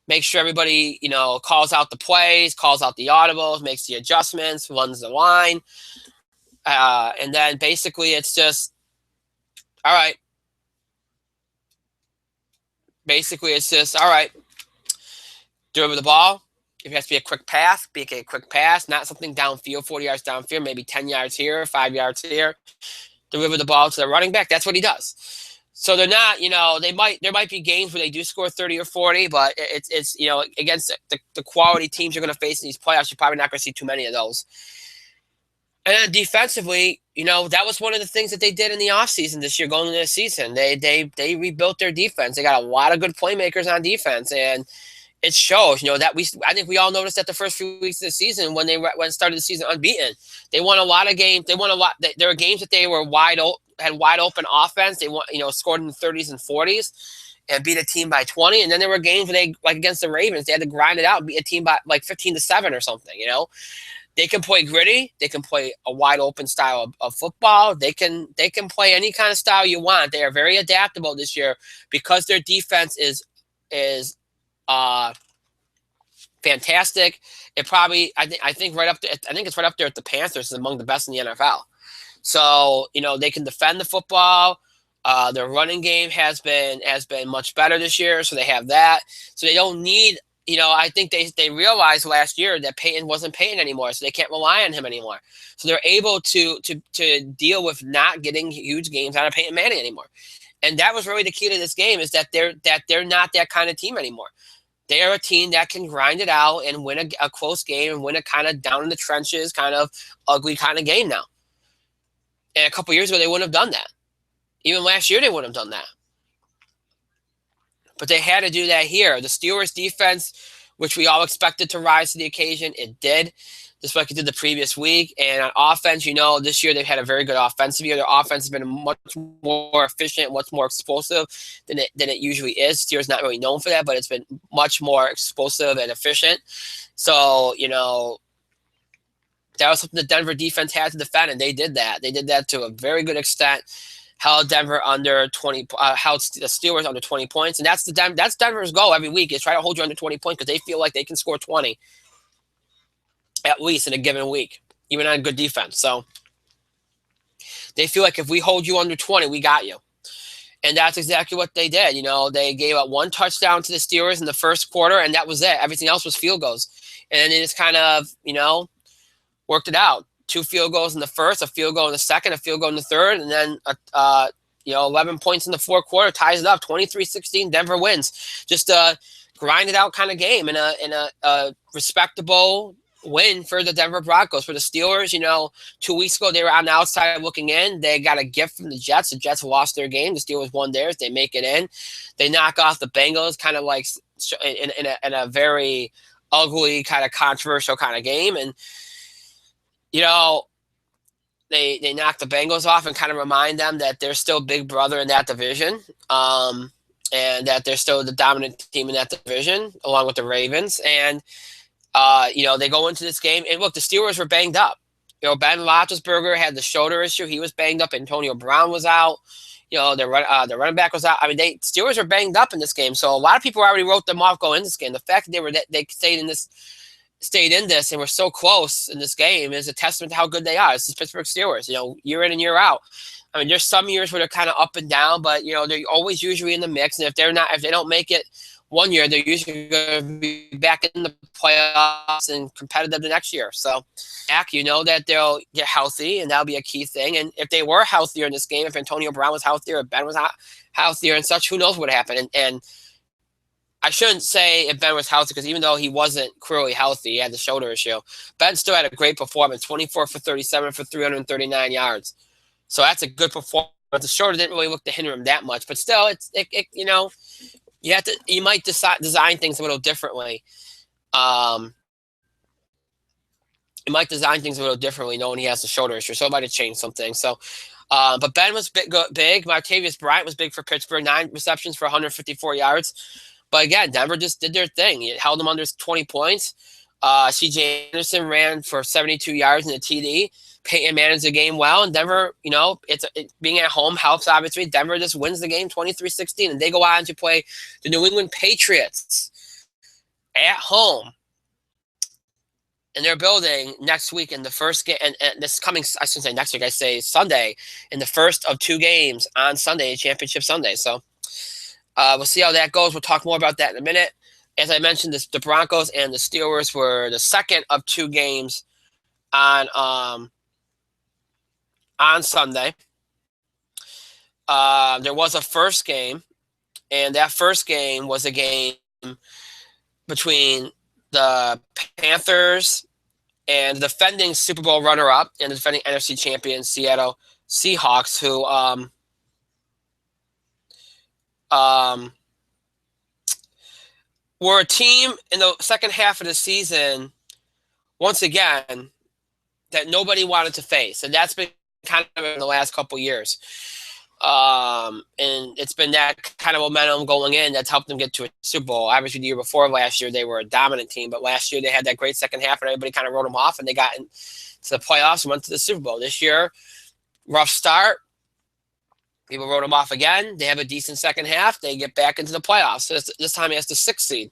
makes sure everybody, calls out the plays, calls out the audibles, makes the adjustments, runs the line. And then basically it's just, all right. Basically, it's just, all right, deliver the ball. If it has to be a quick pass, not something downfield, 40 yards downfield, maybe 10 yards here, 5 yards here. Deliver the ball to the running back. That's what he does. So they're not, there might be games where they do score 30 or 40, but it's against the quality teams you're going to face in these playoffs, you're probably not going to see too many of those. And then defensively, that was one of the things that they did in the offseason this year, going into the season. They rebuilt their defense. They got a lot of good playmakers on defense, and it shows. I think we all noticed that the first few weeks of the season when started the season unbeaten, they won a lot of games. They won a lot. There were games that they were had wide open offense. They scored in the 30s and 40s and beat a team by 20. And then there were games where they, like against the Ravens, they had to grind it out and beat a team by like 15-7 or something. They can play gritty. They can play a wide open style of football. They can play any kind of style you want. They are very adaptable this year because their defense is fantastic. I think right up there. I think it's right up there with the Panthers, among the best in the NFL. So they can defend the football. Their running game has been much better this year, so they have that. So they don't need. I think they realized last year that Peyton wasn't Peyton anymore, so they can't rely on him anymore. So they're able to deal with not getting huge games out of Peyton Manning anymore. And that was really the key to this game, is that they're not that kind of team anymore. They are a team that can grind it out and win a close game and win a kind of down in the trenches, kind of ugly kind of game now. And a couple years ago, they wouldn't have done that. Even last year, they wouldn't have done that. But they had to do that here. The Steelers' defense, which we all expected to rise to the occasion, it did, just like it did the previous week. And on offense, this year they've had a very good offensive year. Their offense has been much more efficient, much more explosive than it usually is. Steelers not really known for that, but it's been much more explosive and efficient. So, That was something the Denver defense had to defend, and they did that. They did that to a very good extent. Held Denver under 20. Held the Steelers under 20 points, and that's Denver's goal every week is try to hold you under 20 points because they feel like they can score 20 at least in a given week, even on good defense. So they feel like if we hold you under 20, we got you. And that's exactly what they did. They gave up one touchdown to the Steelers in the first quarter, and that was it. Everything else was field goals. And they just kind of, worked it out. 2 field goals in the first, a field goal in the second, a field goal in the third, and then 11 points in the fourth quarter, ties it up, 23-16. Denver wins. Just a grind it out kind of game, and a respectable win for the Denver Broncos. For the Steelers, 2 weeks ago they were on the outside looking in. They got a gift from the Jets. The Jets lost their game. The Steelers won theirs. They make it in. They knock off the Bengals, kind of like in a very ugly, kind of controversial kind of game, and they knock the Bengals off and kind of remind them that they're still big brother in that division, and that they're still the dominant team in that division, along with the Ravens. And, they go into this game. And, look, the Steelers were banged up. Ben Roethlisberger had the shoulder issue. He was banged up. Antonio Brown was out. The running back was out. I mean, Steelers were banged up in this game. So a lot of people already wrote them off going into this game. The fact that they stayed in this and were so close in this game is a testament to how good they are. It's the Pittsburgh Steelers, year in and year out. I mean, there's some years where they're kind of up and down, but they're always usually in the mix. And if they don't make it one year, they're usually going to be back in the playoffs and competitive the next year. So, that they'll get healthy, and that'll be a key thing. And if they were healthier in this game, if Antonio Brown was healthier, if Ben was healthier and such, who knows what happened? And I shouldn't say if Ben was healthy, because even though he wasn't clearly healthy, he had the shoulder issue, Ben still had a great performance, 24 for 37 for 339 yards. So that's a good performance. The shoulder didn't really look to hinder him that much, but still, you might design things a little differently. You might design things a little differently knowing he has the shoulder issue, so it might have changed something. So, but Ben was big. Martavis Bryant was big for Pittsburgh, 9 receptions for 154 yards. But again, Denver just did their thing. It held them under 20 points. C.J. Anderson ran for 72 yards in a TD. Peyton managed the game well, and Denver, being at home helps, obviously. Denver just wins the game 23-16, and they go on to play the New England Patriots at home in their building next week in the first game. And this coming, I shouldn't say next week, I say Sunday, in the first of 2 games on Sunday, Championship Sunday. So, we'll see how that goes. We'll talk more about that in a minute. As I mentioned, the Broncos and the Steelers were the second of 2 games on Sunday. There was a first game, and that first game was a game between the Panthers and the defending Super Bowl runner-up and the defending NFC champion Seattle Seahawks, who were a team in the second half of the season, once again, that nobody wanted to face. And that's been kind of in the last couple of years. And it's been that kind of momentum going in that's helped them get to a Super Bowl. Obviously, the year before last year, they were a dominant team. But last year, they had that great second half, and everybody kind of wrote them off, and they got into the playoffs and went to the Super Bowl. This year, rough start. People wrote them off again. They have a decent second half. They get back into the playoffs. So this time it's the 6th seed.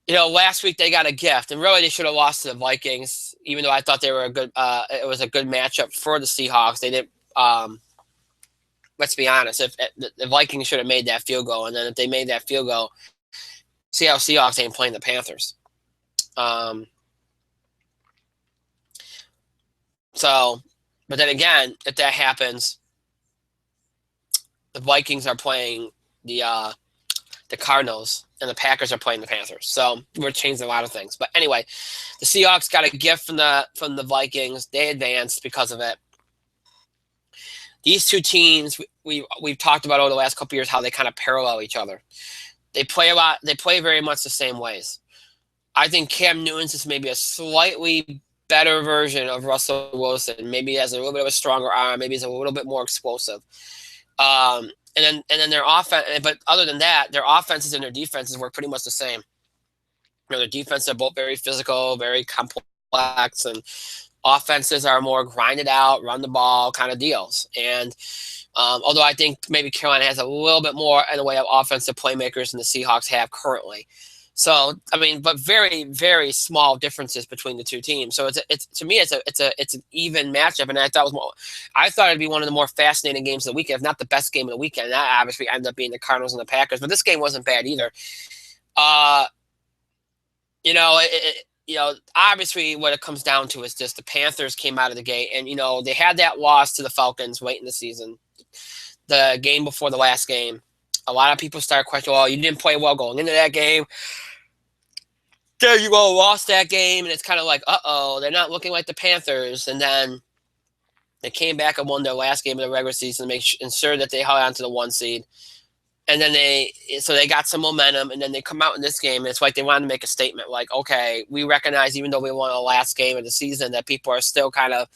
Last week they got a gift, and really they should have lost to the Vikings, even though I thought they were a good. It was a good matchup for the Seahawks. They didn't. Let's be honest. If the Vikings should have made that field goal, and then if they made that field goal, Seahawks ain't playing the Panthers. So, but then again, if that happens, the Vikings are playing the Cardinals, and the Packers are playing the Panthers. So we're changing a lot of things. But anyway, the Seahawks got a gift from the Vikings. They advanced because of it. These two teams, we've talked about over the last couple of years how they kind of parallel each other. They play a lot. They play very much the same ways. I think Cam Newton's is maybe a slightly better version of Russell Wilson. Maybe he has a little bit of a stronger arm. Maybe he's a little bit more explosive. And then their offense, but other than that, their offenses and their defenses were pretty much the same. Their defenses are both very physical, very complex complex, and offenses are more grinded out, run the ball kind of deals. And although I think maybe Carolina has a little bit more in the way of offensive playmakers than the Seahawks have currently. So I mean, but very very small differences between the two teams. So it's to me it's an even matchup, and I thought it'd be one of the more fascinating games of the weekend, if not the best game of the weekend. That obviously ended up being the Cardinals and the Packers, but this game wasn't bad either. Uh, obviously what it comes down to is just the Panthers came out of the gate, and they had that loss to the Falcons late in the season, the game before the last game. A lot of people start questioning, well, you didn't play well going into that game. There you go, lost that game, and it's kind of like, uh-oh, they're not looking like the Panthers. And then they came back and won their last game of the regular season to make ensure that they held on to the 1 seed. And then they got some momentum, and then they come out in this game, and it's like they wanted to make a statement, like, okay, we recognize even though we won the last game of the season that people are still kind of,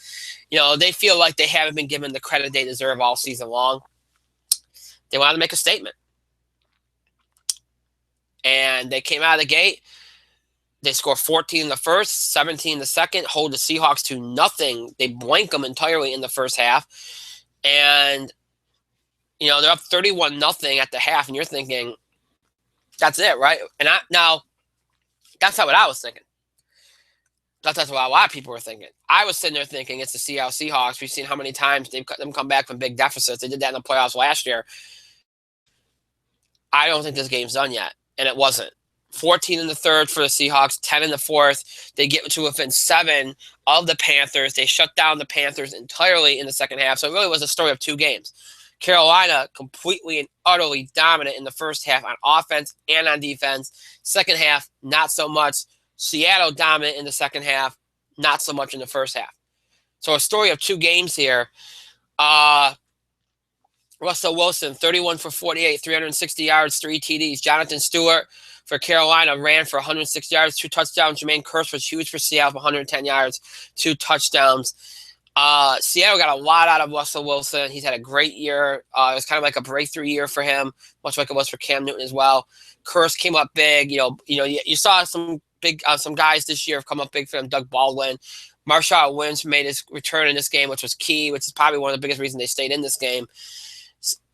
they feel like they haven't been given the credit they deserve all season long. They wanted to make a statement. And they came out of the gate. They score 14 in the first, 17 in the second, hold the Seahawks to nothing. They blank them entirely in the first half. And, they're up 31-0 at the half, and you're thinking, that's it, right? And now, that's not what I was thinking. That's what a lot of people were thinking. I was sitting there thinking it's the Seattle Seahawks. We've seen how many times they've cut them come back from big deficits. They did that in the playoffs last year. I don't think this game's done yet, and it wasn't. 14 in the third for the Seahawks, 10 in the fourth. They get to within 7 of the Panthers. They shut down the Panthers entirely in the second half. So it really was a story of 2 games. Carolina completely and utterly dominant in the first half on offense and on defense. Second half, not so much. Seattle dominant in the second half, not so much in the first half. So a story of 2 games here. Russell Wilson, 31 for 48, 360 yards, 3 TDs. Jonathan Stewart for Carolina ran for 106 yards, 2 touchdowns. Jermaine Kearse was huge for Seattle, 110 yards, 2 touchdowns. Seattle got a lot out of Russell Wilson. He's had a great year. It was kind of like a breakthrough year for him, much like it was for Cam Newton as well. Kearse came up big. You saw some guys this year have come up big for him. Doug Baldwin. Marshawn Lynch made his return in this game, which was key, which is probably one of the biggest reasons they stayed in this game.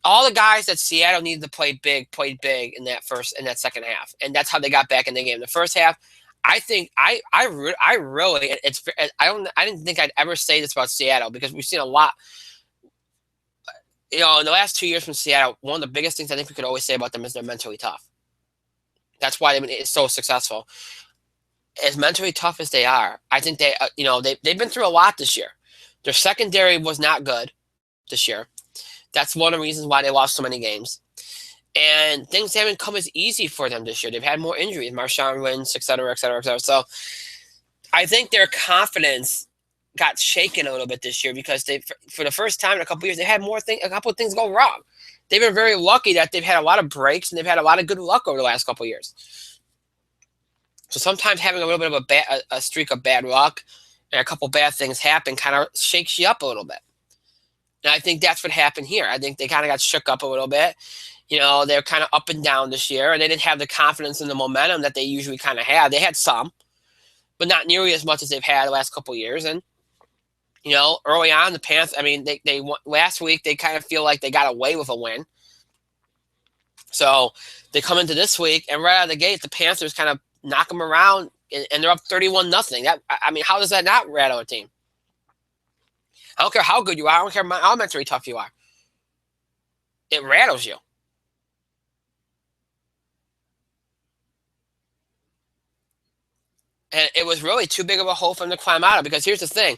All the guys that Seattle needed to play big played big in that second half, and that's how they got back in the game. The first half, I think I didn't think I'd ever say this about Seattle, because we've seen a lot. In the last 2 years from Seattle, one of the biggest things I think we could always say about them is they're mentally tough. That's why they've been so successful. As mentally tough as they are, I think they've been through a lot this year. Their secondary was not good this year. That's one of the reasons why they lost so many games. And things haven't come as easy for them this year. They've had more injuries, Marshawn Lynch, et cetera, et cetera, et cetera. So I think their confidence got shaken a little bit this year, because for the first time in a couple of years, they had a couple of things go wrong. They've been very lucky that they've had a lot of breaks, and they've had a lot of good luck over the last couple of years. So sometimes having a little bit of a streak of bad luck and a couple bad things happen kind of shakes you up a little bit. And I think that's what happened here. I think they kind of got shook up a little bit. They're kind of up and down this year, and they didn't have the confidence and the momentum that they usually kind of have. They had some, but not nearly as much as they've had the last couple of years. And, early on, the Panthers, they last week, they kind of feel like they got away with a win. So they come into this week, and right out of the gate, the Panthers kind of knock them around, and they're up 31-0. How does that not rattle a team? I don't care how good you are. I don't care how mentally tough you are. It rattles you. And it was really too big of a hole for them to climb out of, because here's the thing.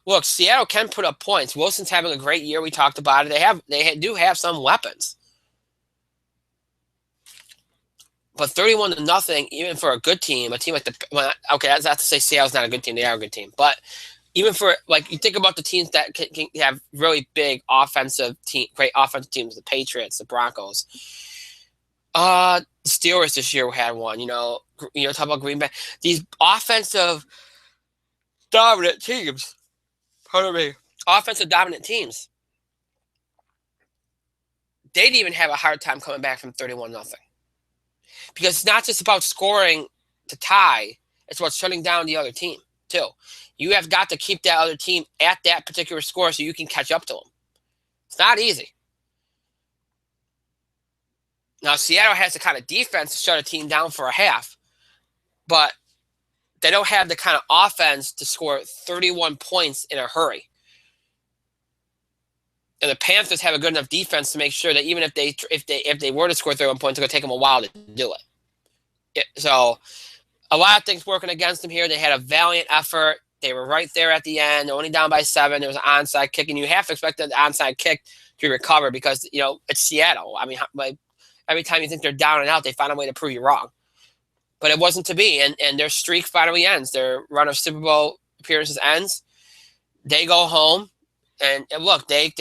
Look, Seattle can put up points. Wilson's having a great year. We talked about it. They do have some weapons. But 31-0, even for a good team, a team like that's not to say Seattle's not a good team. They are a good team. But even for, you think about the teams that can have really big great offensive teams, the Patriots, the Broncos. The Steelers this year had one, talk about Green Bay. These offensive dominant teams, they'd even have a hard time coming back from 31-0. Because it's not just about scoring to tie, it's about shutting down the other team. too. You have got to keep that other team at that particular score so you can catch up to them. It's not easy. Now, Seattle has the kind of defense to shut a team down for a half, but they don't have the kind of offense to score 31 points in a hurry. And the Panthers have a good enough defense to make sure that even if they were to score 31 points, it's going to take them a while to do it. So a lot of things working against them here. They had a valiant effort. They were right there at the end. They're only down by 7. There was an onside kick, and you have to expect the onside kick to recover because, it's Seattle. I mean, every time you think they're down and out, they find a way to prove you wrong. But it wasn't to be, and their streak finally ends. Their run of Super Bowl appearances ends. They go home, and look, they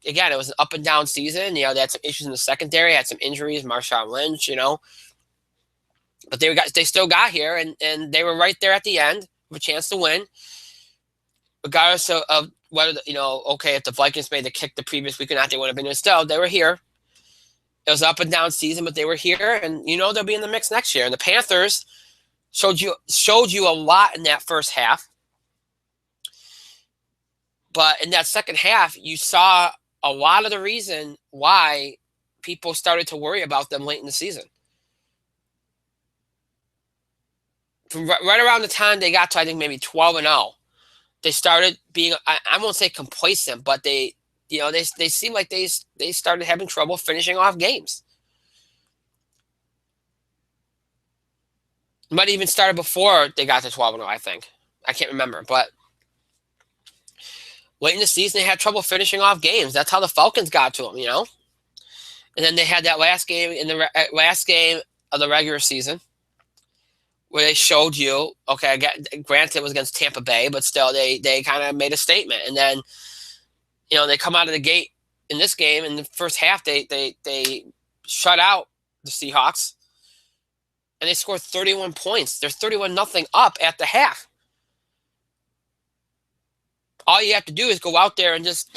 again, it was an up and down season. They had some issues in the secondary, had some injuries, Marshawn Lynch, but they still got here, and they were right there at the end with a chance to win, regardless of whether if the Vikings made the kick the previous week or not, they would have been there. Still, they were here. It was an up and down season, but they were here, and they'll be in the mix next year. And the Panthers showed you a lot in that first half, but in that second half, you saw a lot of the reason why people started to worry about them late in the season. From right around the time they got to, I think, maybe 12-0, they started being, I won't say complacent, but they seemed like they started having trouble finishing off games. It might have even started before they got to 12-0, I think. I can't remember, but late in the season, they had trouble finishing off games. That's how the Falcons got to them, And then they had that last game last game of the regular season where they showed you, okay, granted it was against Tampa Bay, but still they kind of made a statement. And then, they come out of the gate in this game in the first half. They shut out the Seahawks, and they scored 31 points. They're 31-0 up at the half. All you have to do is go out there and just,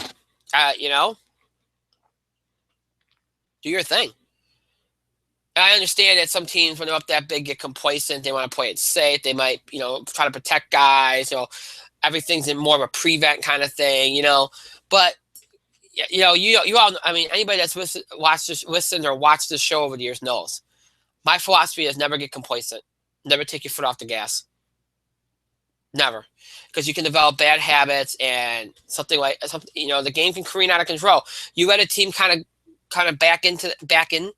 do your thing. And I understand that some teams, when they're up that big, get complacent. They want to play it safe. They might, try to protect guys. Everything's in more of a prevent kind of thing, But, you all, I mean, anybody that's listened or watched this show over the years knows. My philosophy is never get complacent. Never take your foot off the gas. Never. Because you can develop bad habits and the game can careen out of control. You let a team kind of back in.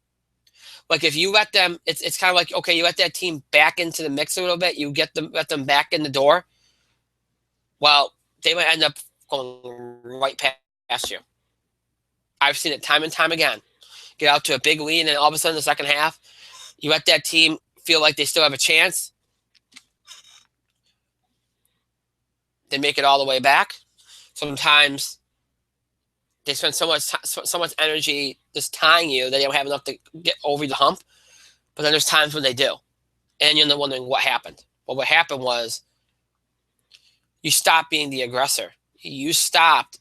Like if you let them, it's kind of like, okay, you let that team back into the mix a little bit. You let them back in the door. Well, they might end up going right past you. I've seen it time and time again. Get out to a big lead, and then all of a sudden, the second half, you let that team feel like they still have a chance. They make it all the way back. Sometimes they spend so much energy just tying you that they don't have enough to get over the hump. But then there's times when they do. And you're wondering what happened. Well, what happened was you stopped being the aggressor. You stopped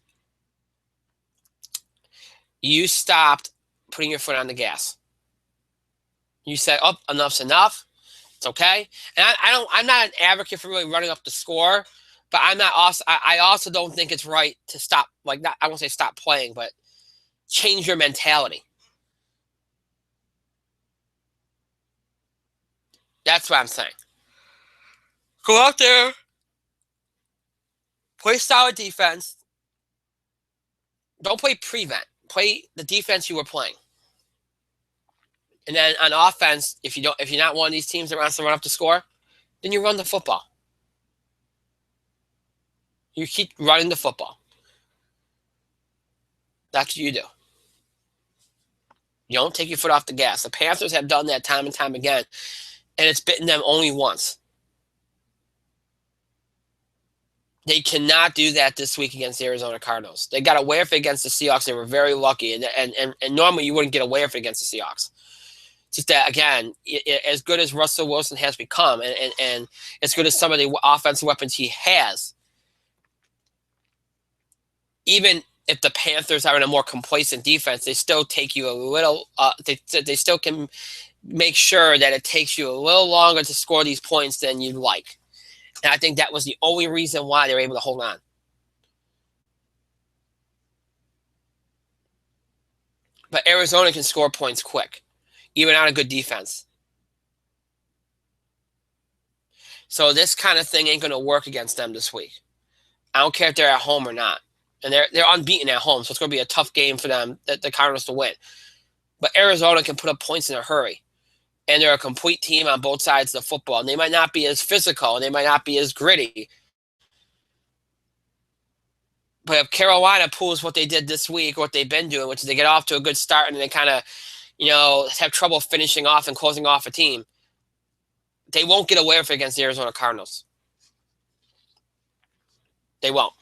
putting your foot on the gas. You said, "Oh, enough's enough. It's okay." And I'm not an advocate for really running up the score, but I also don't think it's right to stop. I won't say stop playing, but change your mentality. That's what I'm saying. Go out there, play solid defense. Don't play prevent. Play the defense you were playing. And then on offense, if you're not one of these teams that wants to run up the score, then you run the football. You keep running the football. That's what you do. You don't take your foot off the gas. The Panthers have done that time and time again, and it's bitten them only once. They cannot do that this week against the Arizona Cardinals. They got away with it against the Seahawks. They were very lucky, and normally you wouldn't get away with it against the Seahawks. It's just that, again, as good as Russell Wilson has become, and as good as some of the offensive weapons he has, even if the Panthers are in a more complacent defense, they still take you a little. They still can make sure that it takes you a little longer to score these points than you'd like. And I think that was the only reason why they were able to hold on. But Arizona can score points quick, even on a good defense. So this kind of thing ain't going to work against them this week. I don't care if they're at home or not. And they're unbeaten at home, so it's going to be a tough game for them, the Cardinals, to win. But Arizona can put up points in a hurry. And they're a complete team on both sides of the football. And they might not be as physical, and they might not be as gritty. But if Carolina pulls what they did this week, what they've been doing, which is they get off to a good start and they kind of, have trouble finishing off and closing off a team, they won't get away with it against the Arizona Cardinals. They won't.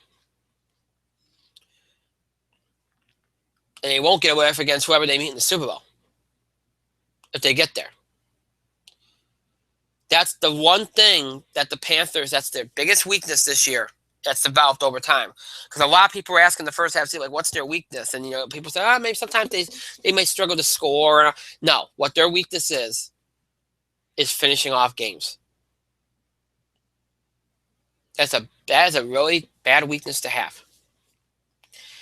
And they won't get away with it against whoever they meet in the Super Bowl if they get there. That's the one thing that the Panthers, that's their biggest weakness this year. That's developed over time. Because a lot of people were asking the first half, see, like, what's their weakness? And, people say, maybe sometimes they may struggle to score. No, what their weakness is finishing off games. That is a really bad weakness to have.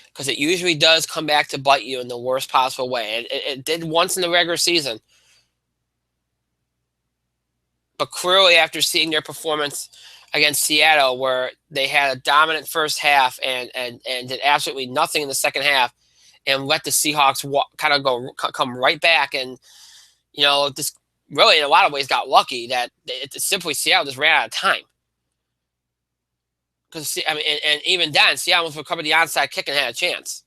Because it usually does come back to bite you in the worst possible way. It did once in the regular season. But clearly, after seeing their performance against Seattle, where they had a dominant first half and did absolutely nothing in the second half, and let the Seahawks come right back, and this really in a lot of ways got lucky that simply Seattle just ran out of time. Because and even then, Seattle almost recovered the onside kick and had a chance.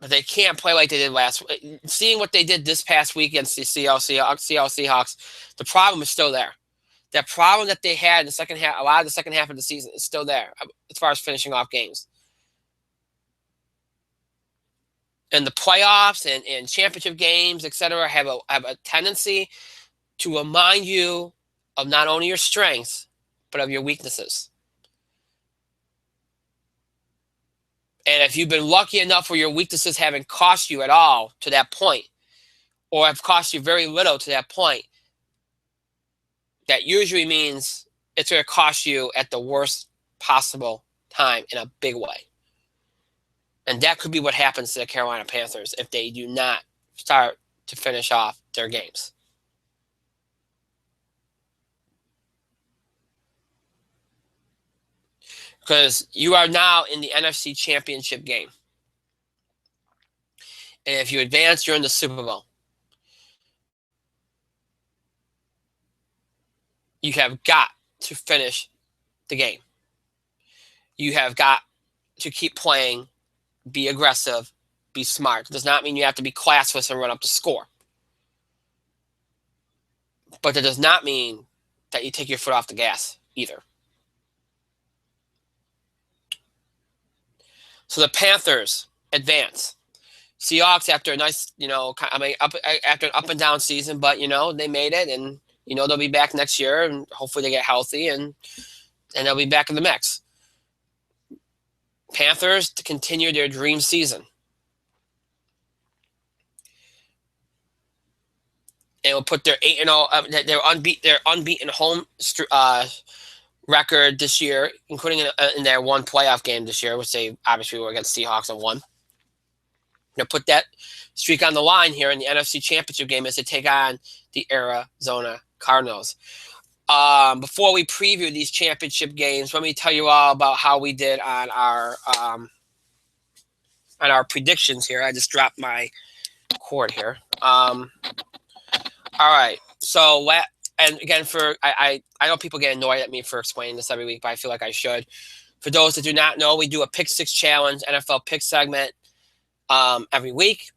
But they can't play like they did last week. Seeing what they did this past week against the Seattle Seahawks, the problem is still there. That problem that they had in the second half, a lot of the second half of the season, is still there as far as finishing off games. And the playoffs and championship games, etc., have a tendency to remind you of not only your strengths, but of your weaknesses. And if you've been lucky enough where your weaknesses haven't cost you at all to that point, or have cost you very little to that point, that usually means it's going to cost you at the worst possible time in a big way. And that could be what happens to the Carolina Panthers if they do not start to finish off their games. Because you are now in the NFC Championship game. And if you advance, you're in the Super Bowl. You have got to finish the game. You have got to keep playing, be aggressive, be smart. It does not mean you have to be classless and run up the score. But that does not mean that you take your foot off the gas either. So the Panthers advance. Seahawks, after a nice, after an up and down season, but they made it, and they'll be back next year, and hopefully they get healthy, and they'll be back in the mix. Panthers to continue their dream season. And will put their 8-0, their unbeaten home record this year, including in their one playoff game this year, which they obviously were against Seahawks and won. They'll put that streak on the line here in the NFC Championship game as they take on the Arizona Cardinals. Before we preview these championship games, let me tell you all about how we did on our predictions here. I just dropped my cord here. All right, so and again, I know people get annoyed at me for explaining this every week, but I feel like I should. For those that do not know, we do a Pick Six Challenge NFL pick segment every week.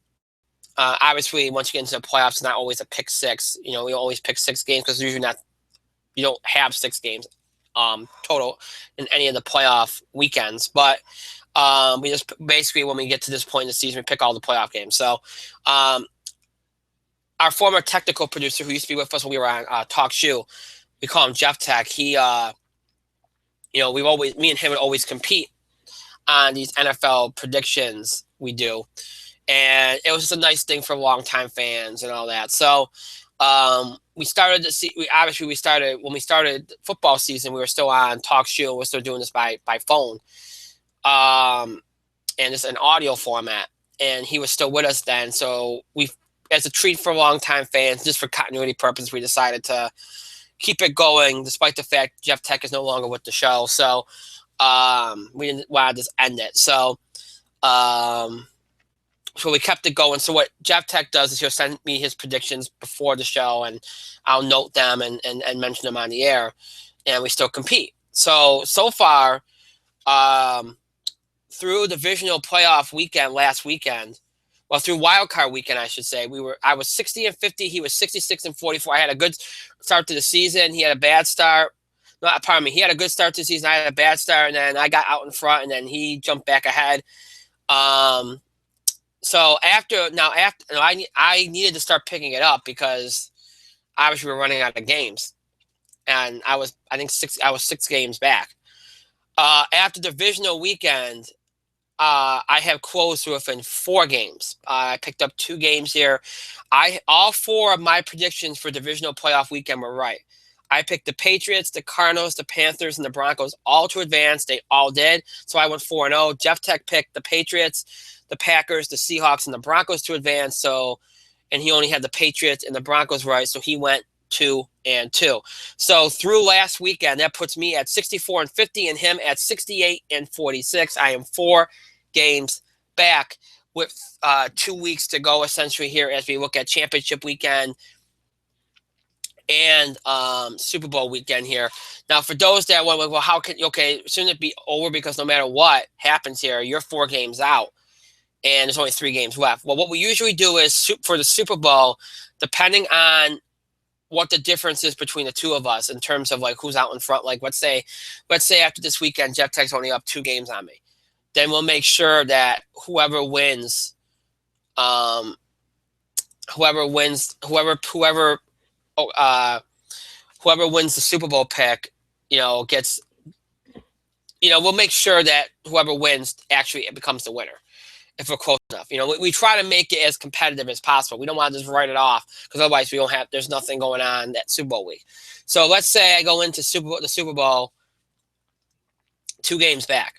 Obviously, once you get into the playoffs, it's not always a pick six. We always pick 6 games because usually you don't have 6 games total in any of the playoff weekends. But we just basically, when we get to this point in the season, we pick all the playoff games. So our former technical producer, who used to be with us when we were on Talk Shoe, we call him Jeff Tech. He, me and him would always compete on these NFL predictions we do. And it was just a nice thing for longtime fans and all that. So We started to see. We started when we started football season. We were still on talk show. We're still doing this by phone, and it's an audio format. And he was still with us then. So we, as a treat for longtime fans, just for continuity purposes, we decided to keep it going, despite the fact Jeff Tech is no longer with the show. So we didn't want to just end it. So we kept it going. So what Jeff Tech does is he'll send me his predictions before the show, and I'll note them and mention them on the air, and we still compete. So far, through divisional playoff weekend last weekend, well, through wild card weekend, I should say, I was 60-50. He was 66-44. I had a good start to the season. He had a bad start. No, pardon me. He had a good start to the season. I had a bad start, and then I got out in front, and then he jumped back ahead. So I needed to start picking it up because obviously we're running out of games, and I was 6 games back. After divisional weekend, I have closed within 4 games. I picked up 2 games here. All 4 of my predictions for divisional playoff weekend were right. I picked the Patriots, the Cardinals, the Panthers, and the Broncos all to advance. They all did. So I went 4-0. Jeff Tech picked the Patriots, the Packers, the Seahawks, and the Broncos to advance. And he only had the Patriots and the Broncos right. So he went 2-2. So through last weekend, that puts me at 64-50 and him at 68-46. I am 4 games back with 2 weeks to go essentially here as we look at championship weekend and Super Bowl weekend here. Now, for those that went, well, shouldn't it be over because no matter what happens here, you're 4 games out and there's only 3 games left. Well, what we usually do is for the Super Bowl, depending on what the difference is between the two of us in terms of like who's out in front. Like let's say after this weekend, Jeff Tech's only up 2 games on me. Then we'll make sure that whoever wins the Super Bowl pick, gets, we'll make sure that whoever wins actually becomes the winner if we're close enough. We try to make it as competitive as possible. We don't want to just write it off because otherwise there's nothing going on that Super Bowl week. So let's say I go into the Super Bowl 2 games back.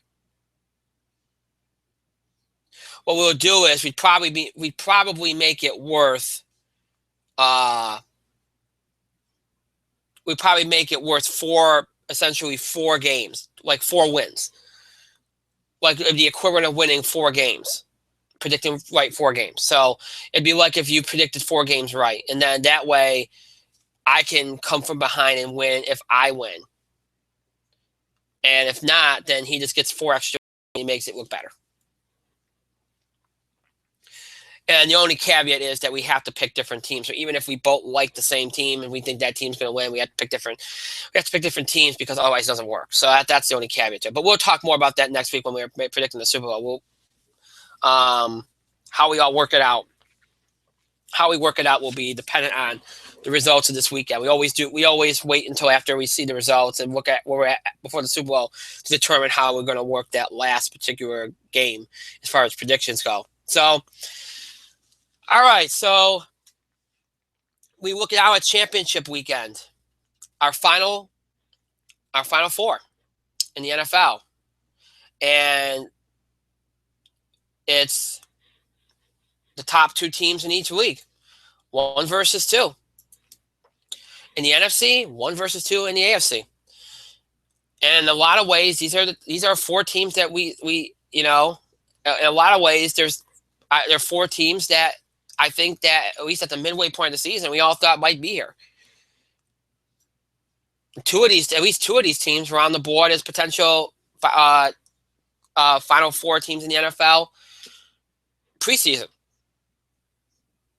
What we'll do is we'd probably make it worth essentially 4 games, like 4 wins, like the equivalent of winning 4 games, predicting right 4 games. So it'd be like if you predicted 4 games right, and then that way I can come from behind and win if I win, and if not, then he just gets 4 extra. And he makes it look better. And the only caveat is that we have to pick different teams. So even if we both like the same team and we think that team's going to win, we have to pick different teams because otherwise it doesn't work. So that's the only caveat to it. But we'll talk more about that next week when we're predicting the Super Bowl. How we all work it out. How we work it out will be dependent on the results of this weekend. We always wait until after we see the results and look at where we're at before the Super Bowl to determine how we're going to work that last particular game as far as predictions go. So, all right, so we look at our championship weekend, our final 4 in the NFL, and it's the top 2 teams in each league, 1 versus 2 in the NFC, 1 versus 2 in the AFC. And in a lot of ways, these are 4 teams that we in a lot of ways there are 4 teams that I think that at least at the midway point of the season, we all thought might be here. At least two of these teams were on the board as potential Final 4 teams in the NFL preseason.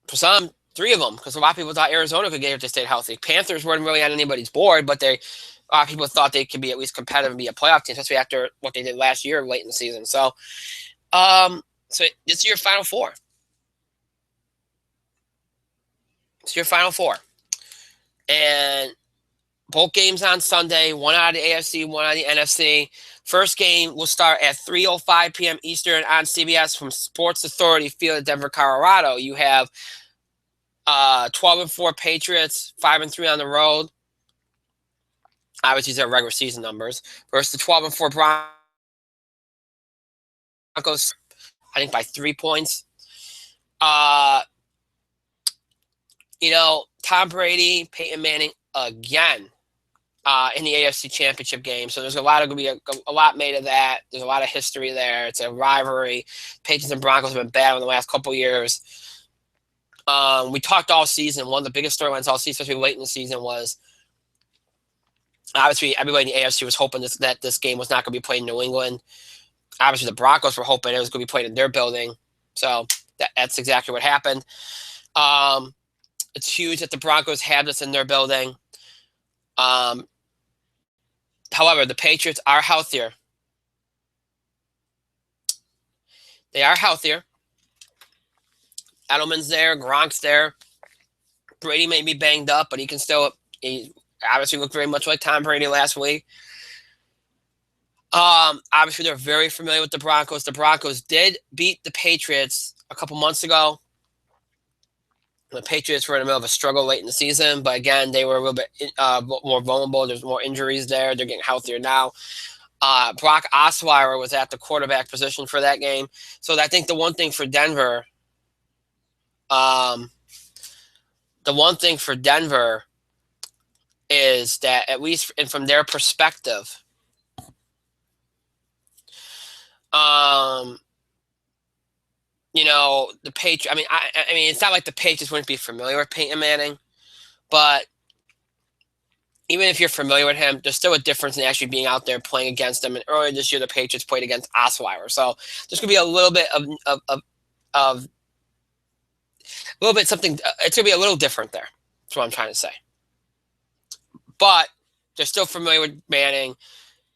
For some, 3 of them, because a lot of people thought Arizona could get here if they stayed healthy. Panthers weren't really on anybody's board, but a lot of people thought they could be at least competitive and be a playoff team, especially after what they did last year late in the season. So, this is your Final 4. It's your Final 4. And both games on Sunday, 1 out of the AFC, 1 out of the NFC. First game will start at 3:05 p.m. Eastern on CBS from Sports Authority Field in Denver, Colorado. You have 12-4 Patriots, 5-3 on the road. Obviously, these are regular season numbers. Versus the 12-4 Broncos, I think by 3 points. Uh, Tom Brady, Peyton Manning again in the AFC Championship game. So there's going to be a lot made of that. There's a lot of history there. It's a rivalry. Patriots and Broncos have been bad in the last couple of years. We talked all season. One of the biggest storylines all season, especially late in the season, was obviously everybody in the AFC was hoping that this game was not going to be played in New England. Obviously, the Broncos were hoping it was going to be played in their building. So that's exactly what happened. It's huge that the Broncos have this in their building. However, the Patriots are healthier. They are healthier. Edelman's there. Gronk's there. Brady may be banged up, but he obviously looked very much like Tom Brady last week. Obviously, they're very familiar with the Broncos. The Broncos did beat the Patriots a couple months ago. The Patriots were in the middle of a struggle late in the season, but again, they were a little bit more vulnerable. There's more injuries there. They're getting healthier now. Brock Osweiler was at the quarterback position for that game. So I think the one thing for Denver is that, at least and from their perspective, the Patriots. I mean, it's not like the Patriots wouldn't be familiar with Peyton Manning, but even if you're familiar with him, there's still a difference in actually being out there playing against him. And earlier this year, the Patriots played against Osweiler, so there's going to be a little bit something. It's going to be a little different there. That's what I'm trying to say. But they're still familiar with Manning.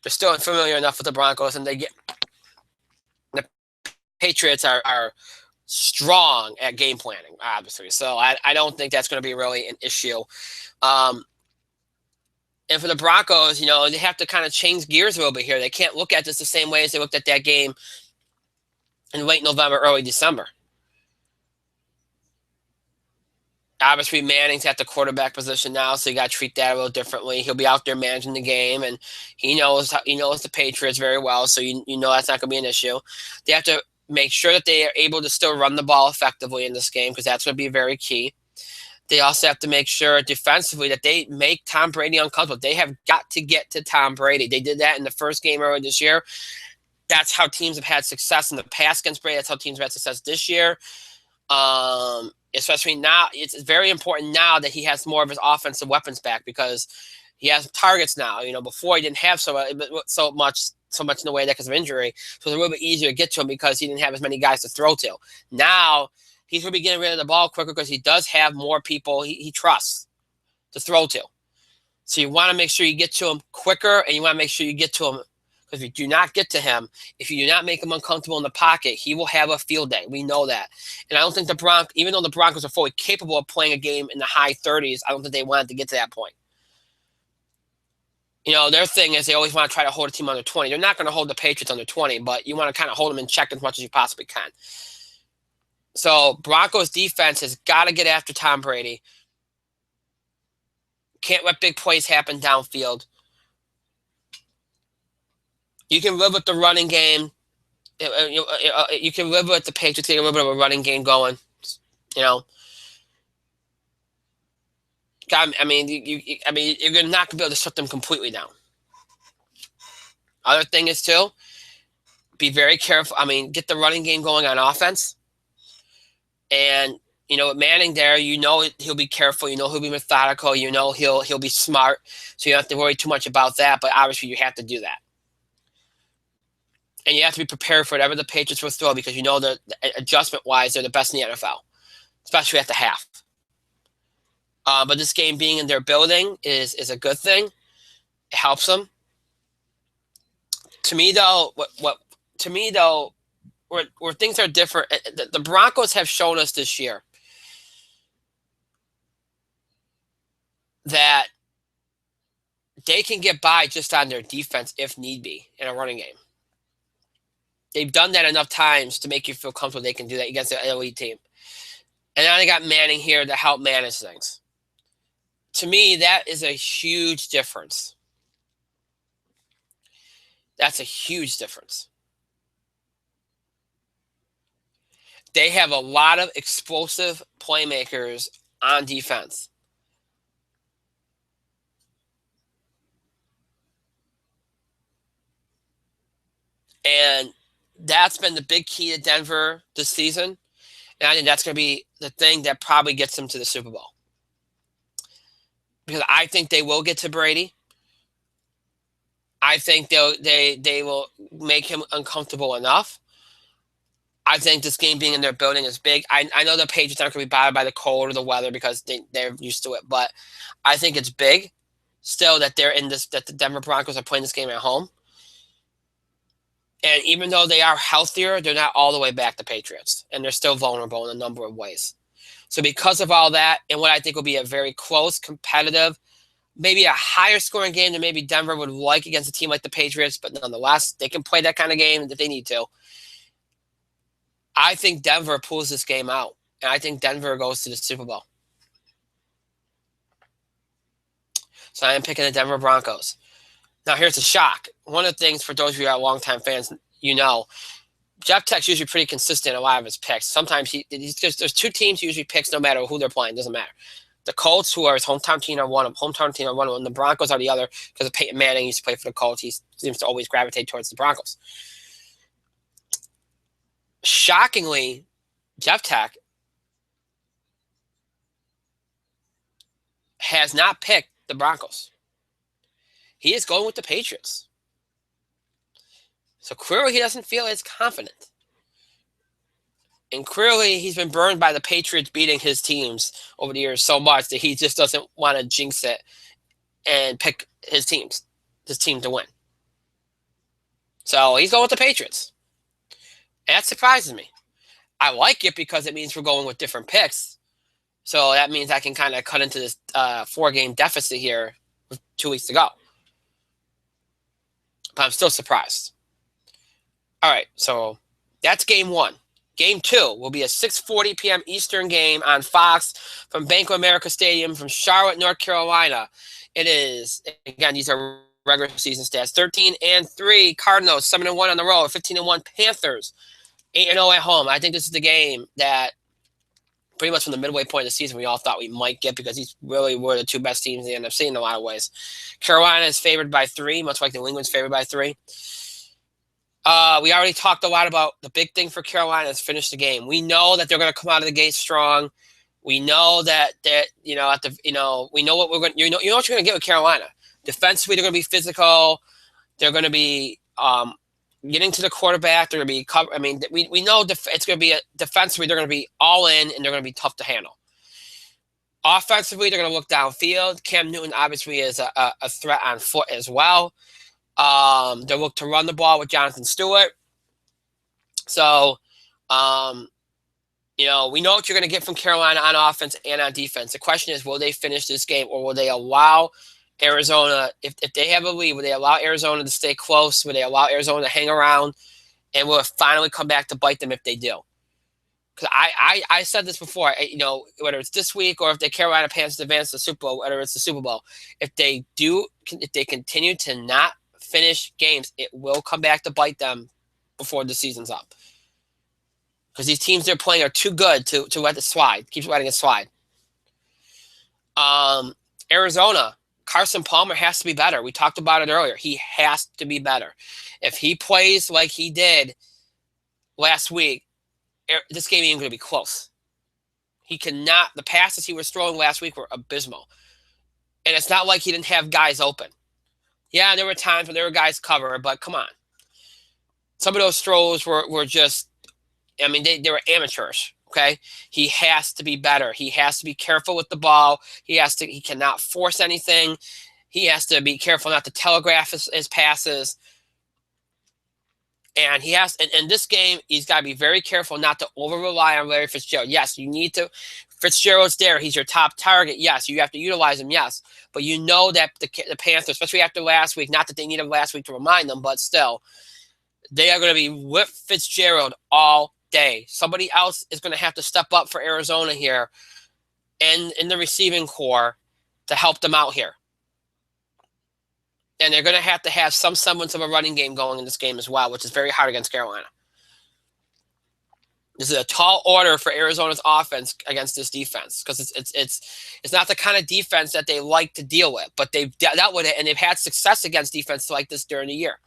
They're still familiar enough with the Broncos, and the Patriots are strong at game planning, obviously. So I don't think that's going to be really an issue. And for the Broncos, they have to kind of change gears a little bit here. They can't look at this the same way as they looked at that game in late November, early December. Obviously, Manning's at the quarterback position now, so you got to treat that a little differently. He'll be out there managing the game, and he knows the Patriots very well, so you know that's not going to be an issue. They have to make sure that they are able to still run the ball effectively in this game, because that's going to be very key. They also have to make sure defensively that they make Tom Brady uncomfortable. They have got to get to Tom Brady. They did that in the first game earlier this year. That's how teams have had success in the past against Brady. That's how teams have had success this year. Especially now, it's very important now that he has more of his offensive weapons back, because he has targets now. Before he didn't have so much in the way of that because of injury. So it's a little bit easier to get to him because he didn't have as many guys to throw to. Now he's going to be getting rid of the ball quicker because he does have more people he trusts to throw to. So you want to make sure you get to him quicker, and you want to make sure you get to him, because if you do not get to him, if you do not make him uncomfortable in the pocket, he will have a field day. We know that. And I don't think even though the Broncos are fully capable of playing a game in the high 30s, I don't think they wanted to get to that point. Their thing is they always want to try to hold a team under 20. They're not going to hold the Patriots under 20, but you want to kind of hold them in check as much as you possibly can. So Broncos defense has got to get after Tom Brady. Can't let big plays happen downfield. You can live with the running game. You can live with the Patriots getting a little bit of a running game going. You're not gonna be able to shut them completely down. Other thing is too, be very careful. Get the running game going on offense, and with Manning there, he'll be careful. He'll be methodical. He'll be smart. So you don't have to worry too much about that. But obviously, you have to do that. And you have to be prepared for whatever the Patriots will throw, because that adjustment-wise, they're the best in the NFL, especially at the half. But this game being in their building is a good thing. It helps them. To me, though, where things are different, the Broncos have shown us this year that they can get by just on their defense if need be in a running game. They've done that enough times to make you feel comfortable they can do that against an elite team. And now they got Manning here to help manage things. To me, that is a huge difference. That's a huge difference. They have a lot of explosive playmakers on defense. And that's been the big key to Denver this season. And I think that's going to be the thing that probably gets them to the Super Bowl. Because I think they will get to Brady. I think they will make him uncomfortable enough. I think this game being in their building is big. I know the Patriots aren't going to be bothered by the cold or the weather because they're used to it, but I think it's big still that they're in this, that the Denver Broncos are playing this game at home. And even though they are healthier, they're not all the way back to Patriots, and they're still vulnerable in a number of ways. So because of all that, and what I think will be a very close, competitive, maybe a higher scoring game than maybe Denver would like against a team like the Patriots, but nonetheless, they can play that kind of game if they need to. I think Denver pulls this game out, and I think Denver goes to the Super Bowl. So I am picking the Denver Broncos. Now, here's a shock. One of the things, for those of you who are longtime fans, Jeff Tech's usually pretty consistent in a lot of his picks. Sometimes there's two teams he usually picks no matter who they're playing. Doesn't matter. The Colts, who are his hometown team, are one of them. And the Broncos are the other because of Peyton Manning used to play for the Colts. He seems to always gravitate towards the Broncos. Shockingly, Jeff Tech has not picked the Broncos. He is going with the Patriots. So clearly he doesn't feel as confident. And clearly he's been burned by the Patriots beating his teams over the years so much that he just doesn't want to jinx it and pick his team to win. So he's going with the Patriots. And that surprises me. I like it because it means we're going with different picks. So that means I can kind of cut into this 4-game deficit here with 2 weeks to go. But I'm still surprised. All right, so that's game 1. Game 2 will be a 6:40 p.m. Eastern game on Fox from Bank of America Stadium from Charlotte, North Carolina. It is, again, these are regular season stats. 13-3 Cardinals, 7-1 on the road. 15-1 Panthers, 8-0 at home. I think this is the game that pretty much from the midway point of the season we all thought we might get because these really were the two best teams in the NFC in a lot of ways. Carolina is favored by 3, much like New England's favored by 3. We already talked a lot about the big thing for Carolina is finish the game. We know that they're going to come out of the gate strong. We know that we know what we're going. You know what you're going to get with Carolina. Defensively, they're going to be physical. They're going to be getting to the quarterback. They're going to be cover. I mean, we know it's going to be defensively. They're going to be all in, and they're going to be tough to handle. Offensively, they're going to look downfield. Cam Newton obviously is a threat on foot as well. They'll look to run the ball with Jonathan Stewart. So, we know what you're going to get from Carolina on offense and on defense. The question is, will they finish this game, or will they allow Arizona, if they have a lead, will they allow Arizona to stay close? Will they allow Arizona to hang around? And will it finally come back to bite them if they do? Because I said this before, whether it's this week or if the Carolina Panthers advance to the Super Bowl, whether it's the Super Bowl, if they continue to not finish games, it will come back to bite them before the season's up. Because these teams they're playing are too good to let it slide. Keeps letting it slide. Arizona, Carson Palmer has to be better. We talked about it earlier. He has to be better. If he plays like he did last week, this game ain't going to be close. He cannot. The passes he was throwing last week were abysmal. And it's not like he didn't have guys open. Yeah, there were times when there were guys covered, but come on. Some of those throws were just, they were amateurish, okay? He has to be better. He has to be careful with the ball. He cannot force anything. He has to be careful not to telegraph his passes. And in this game, he's got to be very careful not to over-rely on Larry Fitzgerald. Yes, you need to. Fitzgerald's there. He's your top target. Yes, you have to utilize him. Yes. But you know that the Panthers, especially after last week, not that they need him last week to remind them, but still, they are going to be with Fitzgerald all day. Somebody else is going to have to step up for Arizona here and in the receiving core to help them out here. And they're going to have some semblance of a running game going in this game as well, which is very hard against Carolina. This is a tall order for Arizona's offense against this defense because it's not the kind of defense that they like to deal with, but they've dealt with it and they've had success against defense like this during the year.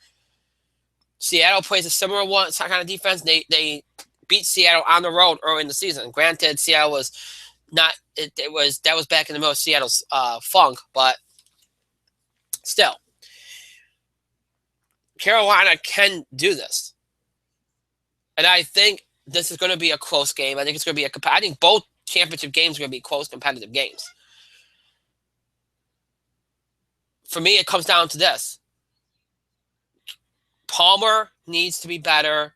Seattle plays a similar kind of defense. They beat Seattle on the road early in the season. Granted, Seattle was not that was back in the middle of Seattle's funk, but still, Carolina can do this, and I think this is going to be a close game. I think it's going to be I think both championship games are going to be close, competitive games. For me, it comes down to this. Palmer needs to be better.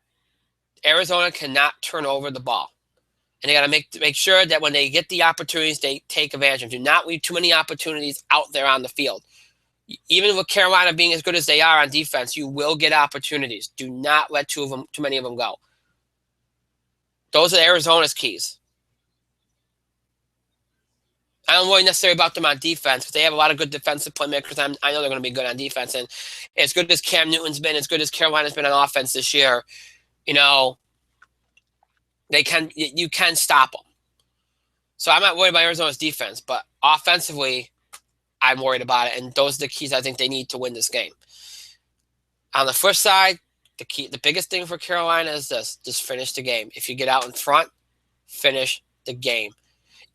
Arizona cannot turn over the ball. And they got to make sure that when they get the opportunities, they take advantage of them. Do not leave too many opportunities out there on the field. Even with Carolina being as good as they are on defense, you will get opportunities. Do not let too many of them go. Those are Arizona's keys. I don't worry necessarily about them on defense, but they have a lot of good defensive playmakers. I know they're going to be good on defense. And as good as Cam Newton's been, as good as Carolina's been on offense this year, you can stop them. So I'm not worried about Arizona's defense, but offensively, I'm worried about it. And those are the keys I think they need to win this game. On the flip side, the biggest thing for Carolina is this: just finish the game. If you get out in front, finish the game.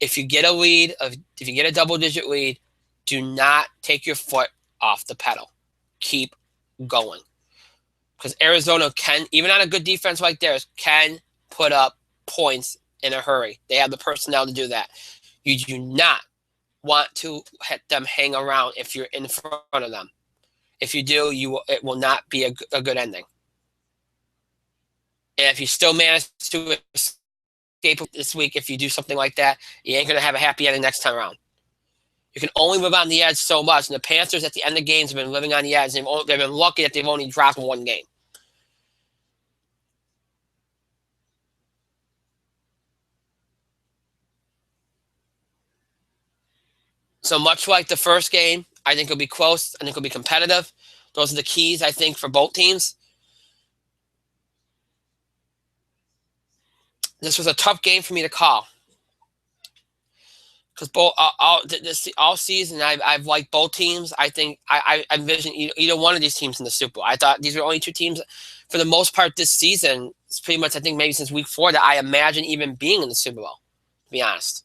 If you get a double-digit lead, do not take your foot off the pedal. Keep going. Because Arizona can, even on a good defense like theirs, can put up points in a hurry. They have the personnel to do that. You do not want to let them hang around if you're in front of them. If you do, it will not be a good ending. And if you still manage to escape this week, if you do something like that, you ain't going to have a happy ending next time around. You can only live on the edge so much. And the Panthers at the end of games have been living on the edge. They've been lucky that they've only dropped one game. So much like the first game, I think it'll be close. I think it'll be competitive. Those are the keys, I think, for both teams. This was a tough game for me to call. Because all season, I've liked both teams. I think I envision either one of these teams in the Super Bowl. I thought these were only two teams, for the most part, this season. It's pretty much, I think, maybe since week 4 that I imagine even being in the Super Bowl, to be honest.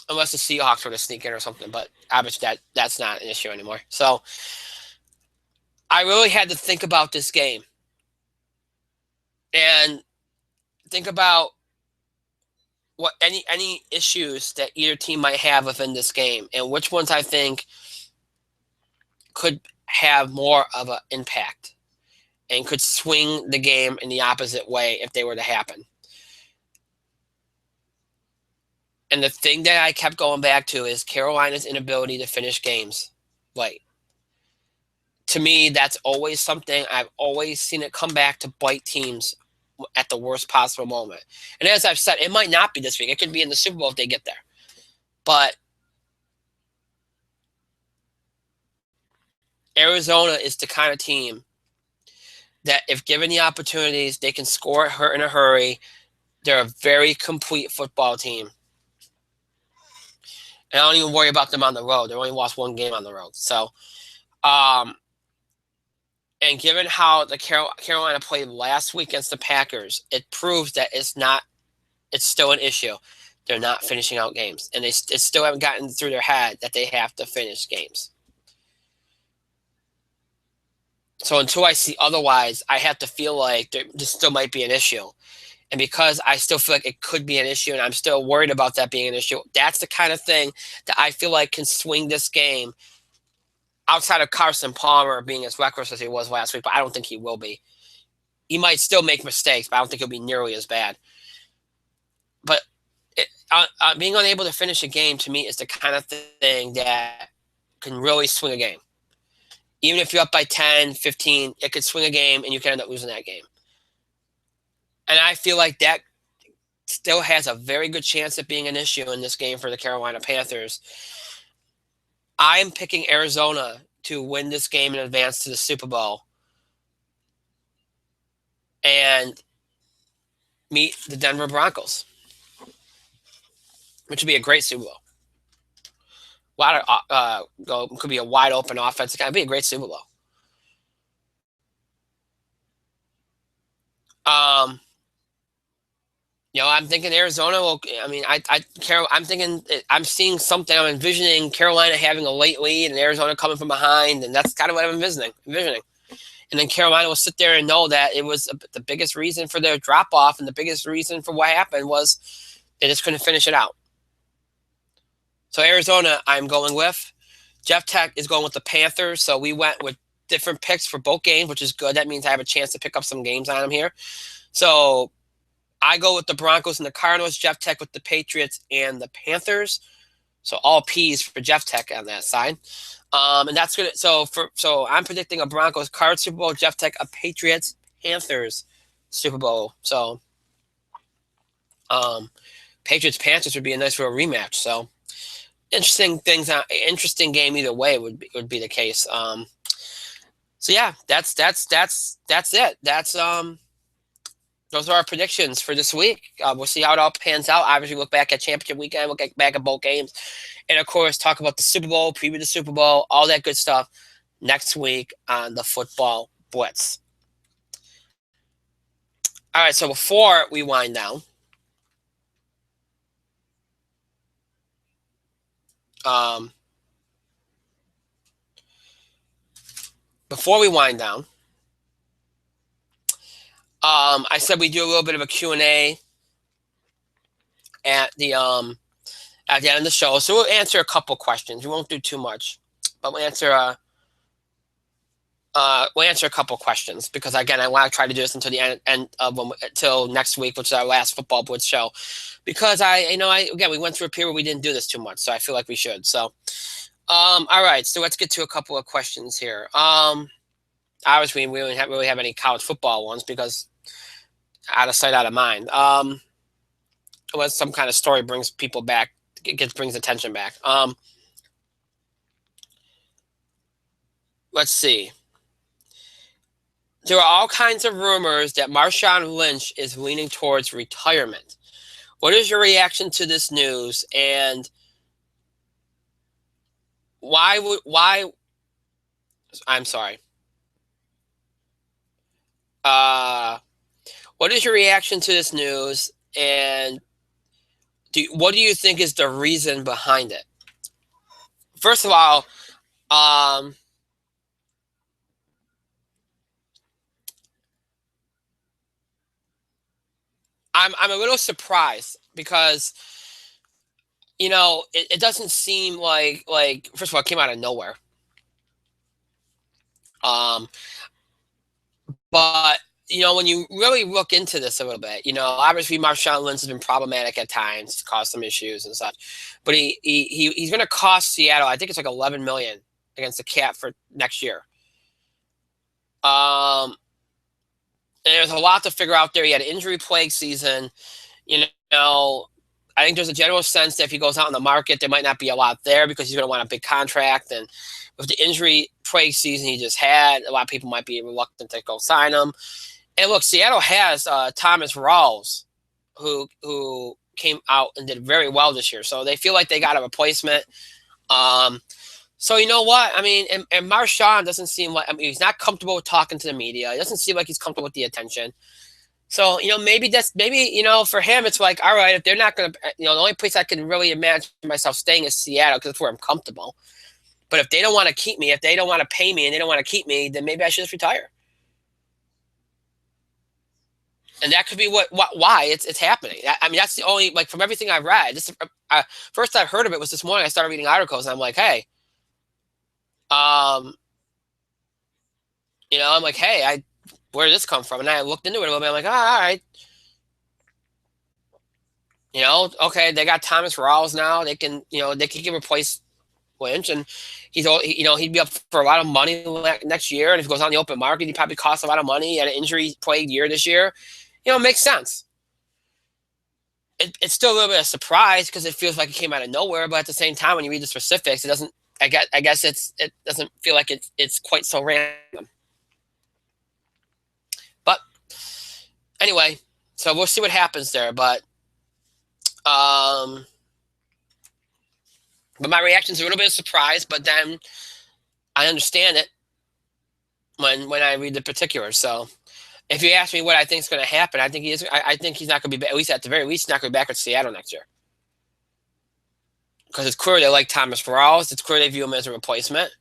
Unless the Seahawks were to sneak in or something, but obviously that's not an issue anymore. So I really had to think about this game and think about what any issues that either team might have within this game and which ones I think could have more of an impact and could swing the game in the opposite way if they were to happen. And the thing that I kept going back to is Carolina's inability to finish games late. To me, that's always something I've always seen it come back to bite teams at the worst possible moment. And as I've said, it might not be this week. It could be in the Super Bowl if they get there. But Arizona is the kind of team that if given the opportunities, they can score in a hurry. They're a very complete football team. And I don't even worry about them on the road. They only lost one game on the road. So, and given how the Carolina played last week against the Packers, it proves that it's still an issue. They're not finishing out games. And they still haven't gotten through their head that they have to finish games. So until I see otherwise, I have to feel like this still might be an issue. And because I still feel like it could be an issue and I'm still worried about that being an issue, that's the kind of thing that I feel like can swing this game outside of Carson Palmer being as reckless as he was last week, but I don't think he will be. He might still make mistakes, but I don't think he'll be nearly as bad. But being unable to finish a game, to me, is the kind of thing that can really swing a game. Even if you're up by 10, 15, it could swing a game and you can end up losing that game. And I feel like that still has a very good chance of being an issue in this game for the Carolina Panthers. I am picking Arizona to win this game and advance to the Super Bowl and meet the Denver Broncos, which would be a great Super Bowl. Could be a wide open offense. It'd be a great Super Bowl. Um, I'm thinking Arizona will. I mean, I'm thinking I'm seeing something. I'm envisioning Carolina having a late lead and Arizona coming from behind, and that's kind of what I'm envisioning. And then Carolina will sit there and know that it was the biggest reason for their drop off, and the biggest reason for what happened was they just couldn't finish it out. So Arizona, I'm going with. Jeff Tech is going with the Panthers. So we went with different picks for both games, which is good. That means I have a chance to pick up some games on them here. So I go with the Broncos and the Cardinals, Jeff Tech with the Patriots and the Panthers. So all P's for Jeff Tech on that side. And that's good. So I'm predicting a Broncos Cards Super Bowl, Jeff Tech a Patriots Panthers Super Bowl. So Patriots Panthers would be a nice little rematch. So interesting game either way would be the case. So yeah, that's it. Those are our predictions for this week. We'll see how it all pans out. Obviously, look back at championship weekend. We'll get back at both games. And, of course, talk about the Super Bowl, preview the Super Bowl, all that good stuff next week on the Football Blitz. All right, so before we wind down, I said we do a little bit of a Q&A at the end of the show. So we'll answer a couple questions. We won't do too much, but we'll answer a couple questions because again, I want to try to do this until the end of until next week, which is our last Football Blitz show. Because we went through a period where we didn't do this too much, so I feel like we should. So, all right, so let's get to a couple of questions here. Obviously, we don't really have any college football ones because out of sight, out of mind. Unless some kind of story brings people back, brings attention back. Let's see. There are all kinds of rumors that Marshawn Lynch is leaning towards retirement. What is your reaction to this news, and why? I'm sorry. What is your reaction to this news, and what do you think is the reason behind it? First of all, I'm a little surprised because it doesn't seem like first of all it came out of nowhere. But when you really look into this a little bit, obviously Marshawn Lynch has been problematic at times, caused some issues and such. But he's going to cost Seattle, I think it's like $11 million against the cap for next year. And there's a lot to figure out there. He had an injury-plagued season. I think there's a general sense that if he goes out in the market, there might not be a lot there because he's going to want a big contract. And with the injury-plagued season he just had, a lot of people might be reluctant to go sign him. And look, Seattle has Thomas Rawls, who came out and did very well this year. So they feel like they got a replacement. So you know what? I mean, and Marshawn doesn't seem like, he's not comfortable with talking to the media. He doesn't seem like he's comfortable with the attention. So, maybe for him, it's like, all right, if they're not going to, the only place I can really imagine myself staying is Seattle because that's where I'm comfortable. But if they don't want to keep me, if they don't want to pay me and they don't want to keep me, then maybe I should just retire. And that could be why it's happening. I mean, that's the only, from everything I've read, first I heard of it was this morning. I started reading articles and I'm like, hey, I'm like, hey, where did this come from? And I looked into it a little bit. I'm like, all right. Okay, they got Thomas Rawls now. They can get replaced Lynch, and he'd be up for a lot of money next year. And if he goes on the open market, he probably costs a lot of money. He had an injury-plagued year this year. It makes sense. It's still a little bit of a surprise because it feels like it came out of nowhere. But at the same time, when you read the specifics, it doesn't. I guess it doesn't feel like it's quite so random. But anyway, so we'll see what happens there. But my reaction is a little bit of surprise, but then I understand it when I read the particulars. So if you ask me what I think is going to happen, I think I think he's not going to be, at least at the very least, not going to be back at Seattle next year. Because it's clear they like Thomas Rawls. It's clear they view him as a replacement.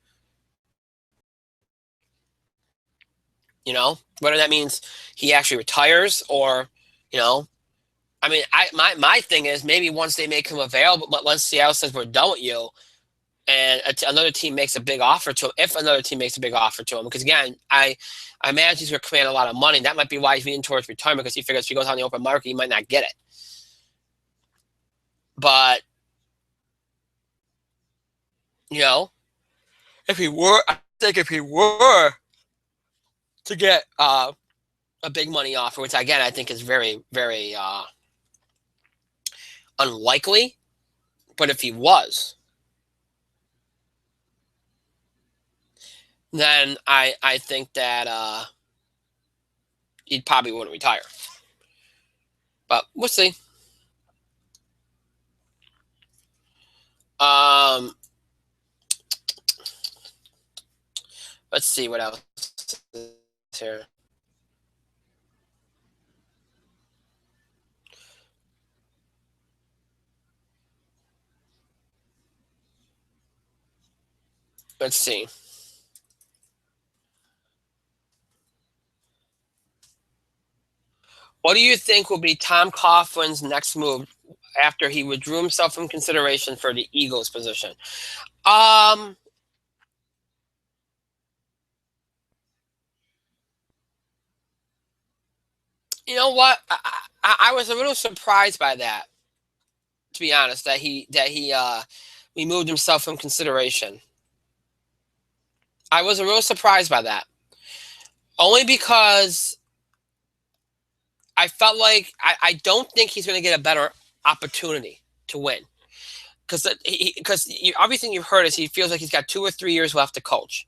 Whether that means he actually retires or, I mean, my thing is maybe once they make him available, but once Seattle says we're done with you, and another team makes a big offer to him, if another team makes a big offer to him, because again, I imagine he's going to command a lot of money. That might be why he's leaning towards retirement, because he figures if he goes on the open market, he might not get it. But if he were to get a big money offer, which again I think is very, very unlikely, but if he was, then I think that he probably wouldn't retire. But we'll see. Let's see what else is here. Let's see. What do you think will be Tom Coughlin's next move after he withdrew himself from consideration for the Eagles position? You know what? I was a little surprised by that, to be honest, that he removed himself from consideration. I was a little surprised by that, only because I felt like I don't think he's going to get a better opportunity to win, because everything you've heard is he feels like he's got 2 or 3 years left to coach.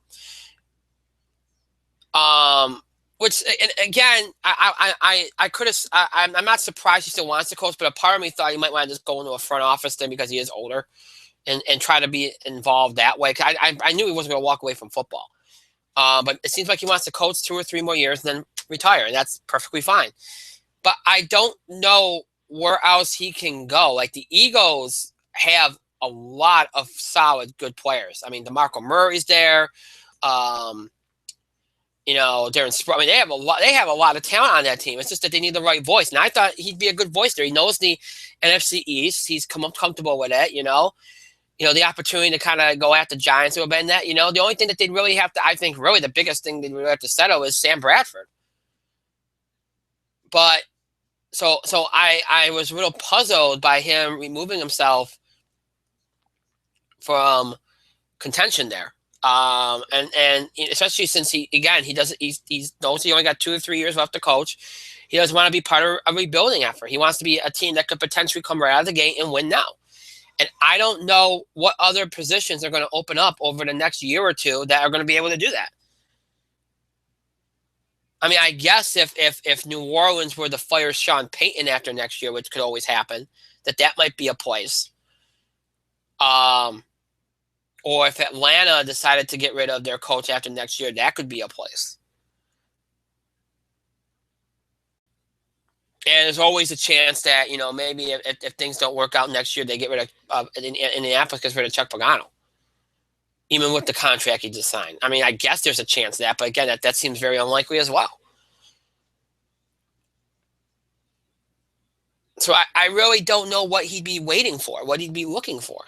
Which, and again, I could have. I'm not surprised he still wants to coach, but a part of me thought he might want to just go into a front office thing because he is older, and try to be involved that way. I knew he wasn't going to walk away from football, but it seems like he wants to coach 2 or 3 more years and then retire, and that's perfectly fine. But I don't know where else he can go. Like, the Eagles have a lot of solid, good players. I mean, DeMarco Murray's there. Darren Sproles. I mean, they have a lot of talent on that team. It's just that they need the right voice. And I thought he'd be a good voice there. He knows the NFC East. He's comfortable with it, the opportunity to kind of go at the Giants who have been that, the only thing that they'd really have to, I think really the biggest thing they'd really have to settle is Sam Bradford. But so I was a little puzzled by him removing himself from contention there. And especially since he knows he only got 2 or 3 years left to coach. He doesn't want to be part of a rebuilding effort. He wants to be a team that could potentially come right out of the gate and win now. And I don't know what other positions are going to open up over the next year or two that are going to be able to do that. I mean, I guess if New Orleans were to fire Sean Payton after next year, which could always happen, that might be a place. Or if Atlanta decided to get rid of their coach after next year, that could be a place. And there's always a chance that, maybe if things don't work out next year, they get rid of Indianapolis gets rid of Chuck Pagano, even with the contract he just signed. I mean, I guess there's a chance of that, but again, that seems very unlikely as well. So I really don't know what he'd be waiting for, what he'd be looking for.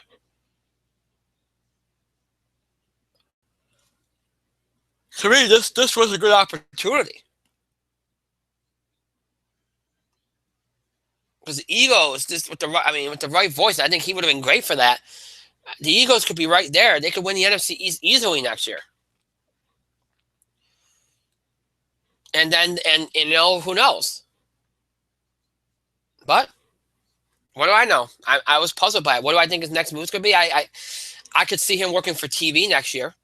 To me, this was a good opportunity. Because the Eagles, with the right voice, I think he would have been great for that. The Eagles could be right there. They could win the NFC East easily next year. And then, and who knows? But what do I know? I was puzzled by it. What do I think his next move's going to be? I could see him working for TV next year.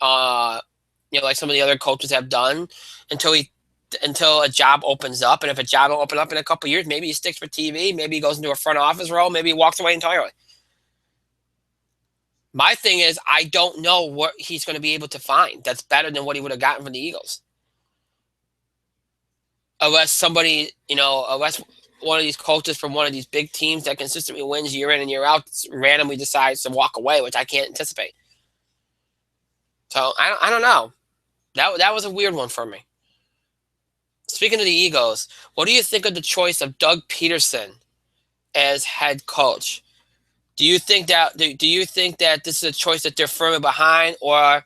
Uh, like some of the other coaches have done until a job opens up. And if a job will open up in a couple of years, maybe he sticks for TV. Maybe he goes into a front office role. Maybe he walks away entirely. My thing is, I don't know what he's going to be able to find that's better than what he would have gotten from the Eagles. Unless somebody, unless one of these coaches from one of these big teams that consistently wins year in and year out randomly decides to walk away, which I can't anticipate. So I don't know. That was a weird one for me. Speaking of the Eagles, what do you think of the choice of Doug Peterson as head coach? Do you think that this is a choice that they're firmly behind, or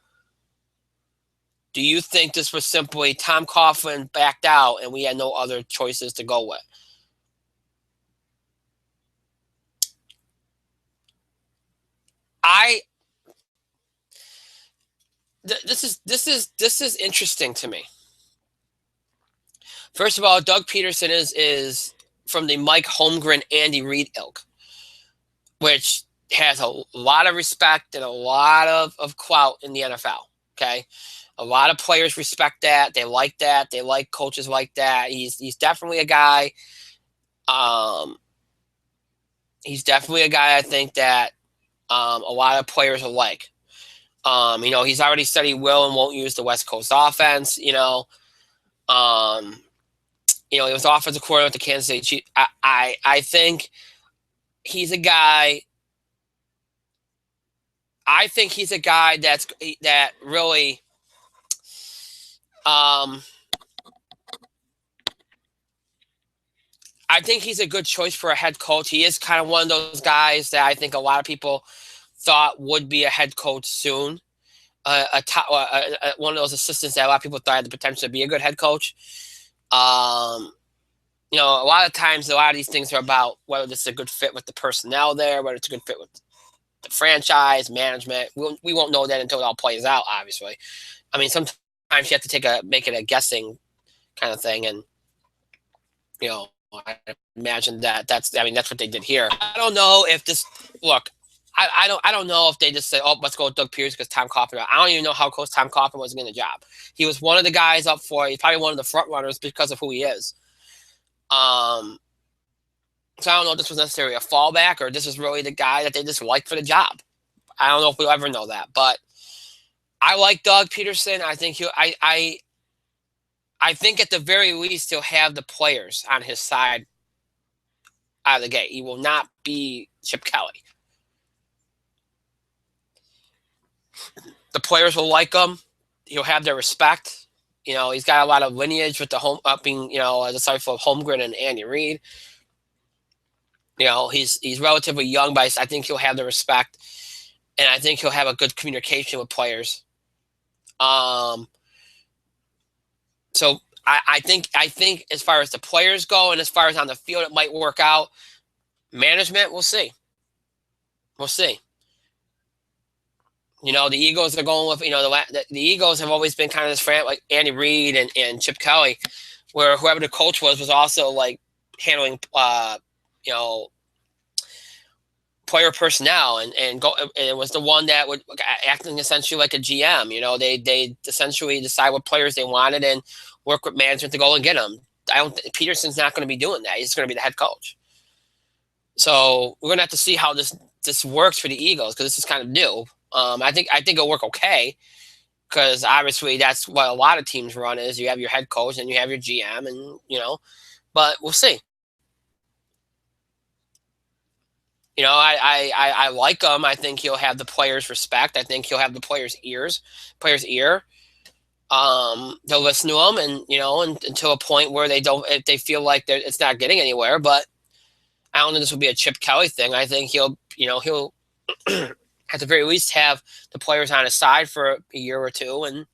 do you think this was simply Tom Coughlin backed out and we had no other choices to go with? This is interesting to me. First of all, Doug Peterson is from the Mike Holmgren, Andy Reid ilk, which has a lot of respect and a lot of clout in the NFL. Okay, a lot of players respect that. They like that. They like coaches like that. He's definitely a guy. He's definitely a guy I think that a lot of players will like. He's already said he will and won't use the West Coast offense. He was offensive coordinator with the Kansas City Chiefs. I think he's a guy. I think he's a guy that really. I think he's a good choice for a head coach. He is kind of one of those guys that I think a lot of people thought would be a head coach soon. One of those assistants that a lot of people thought had the potential to be a good head coach. A lot of times, a lot of these things are about whether this is a good fit with the personnel there, whether it's a good fit with the franchise, management. We won't know that until it all plays out, obviously. I mean, sometimes you have to make it a guessing kind of thing. And, I imagine that's what they did here. I don't know if this, look, I don't know if they just say, oh, let's go with Doug Pearson because Tom Coughlin. I don't even know how close Tom Coughlin was getting the job. He was one of the guys up for it. He's probably one of the front runners because of who he is. So I don't know if this was necessarily a fallback or this is really the guy that they just liked for the job. I don't know if we'll ever know that, but I like Doug Peterson. I think I think at the very least he'll have the players on his side out of the gate. He will not be Chip Kelly. The players will like him. He'll have their respect. He's got a lot of lineage with the being, a disciple of Holmgren and Andy Reid. He's relatively young, but I think he'll have the respect, and I think he'll have a good communication with players. So I think as far as the players go and as far as on the field, it might work out. Management, we'll see. We'll see. The Eagles are going with, the Eagles have always been kind of this friend like Andy Reid and Chip Kelly, where whoever the coach was also like handling, player personnel and it was the one that would acting essentially like a GM. They essentially decide what players they wanted and work with management to go and get them. Peterson's not going to be doing that. He's going to be the head coach. So we're going to have to see how this works for the Eagles because this is kind of new. I think it'll work okay because obviously that's what a lot of teams run is you have your head coach and you have your GM and but we'll see. I like him. I think he'll have the players' respect. I think he'll have the players' ear. They'll listen to him, and until a point where if they feel like it's not getting anywhere. But I don't think this will be a Chip Kelly thing. I think he'll at the very least have the players on his side for a year or two, and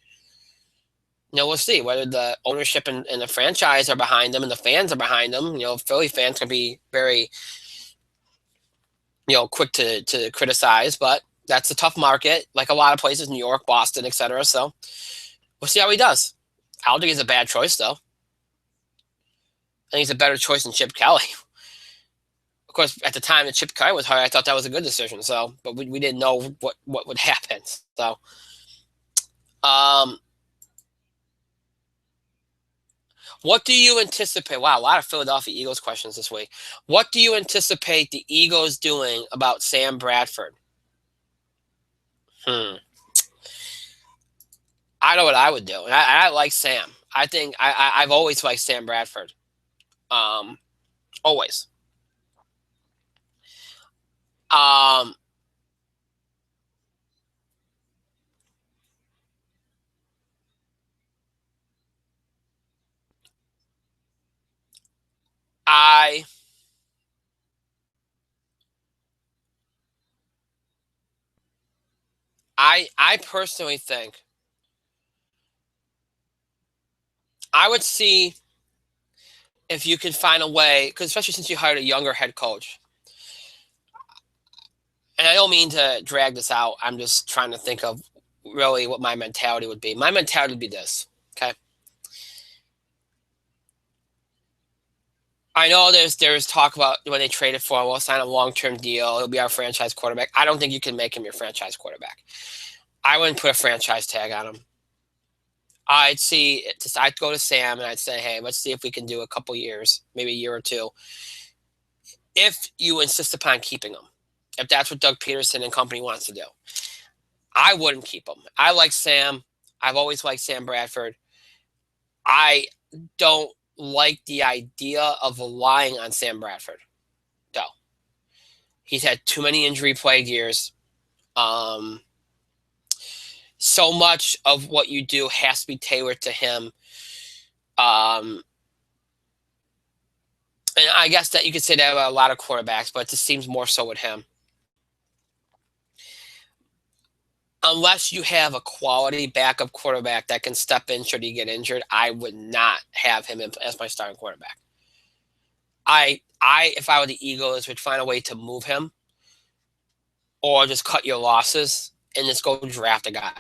we'll see whether the ownership and the franchise are behind them and the fans are behind them. Philly fans can be very quick to criticize, but that's a tough market, like a lot of places, New York, Boston, etc. So we'll see how he does. I don't think he's a bad choice, though. I think he's a better choice than Chip Kelly. Of course, at the time that Chip Kelly was hired, I thought that was a good decision. So, but we didn't know what would happen. So, um, what do you anticipate? Wow, a lot of Philadelphia Eagles questions this week. What do you anticipate the Eagles doing about Sam Bradford? Hmm. I know what I would do, and I like Sam. I think I've always liked Sam Bradford. Um, always. Um, I I personally think I would see if you could find a way, because especially since you hired a younger head coach, and I don't mean to drag this out. I'm just trying to think of really what my mentality would be. My mentality would be this. Okay. I know there's talk about when they traded for him, we'll sign a long-term deal. He'll be our franchise quarterback. I don't think you can make him your franchise quarterback. I wouldn't put a franchise tag on him. I'd go to Sam and I'd say, hey, let's see if we can do a couple years, maybe a year or two, if you insist upon keeping him. If that's what Doug Peterson and company wants to do, I wouldn't keep him. I like Sam. I've always liked Sam Bradford. I don't like the idea of relying on Sam Bradford. No, he's had too many injury plagued years. Um, so much of what you do has to be tailored to him. Um, and I guess that you could say that about a lot of quarterbacks, but it just seems more so with him. Unless you have a quality backup quarterback that can step in should he get injured, I would not have him as my starting quarterback. If I were the Eagles, would find a way to move him or just cut your losses and just go draft a guy.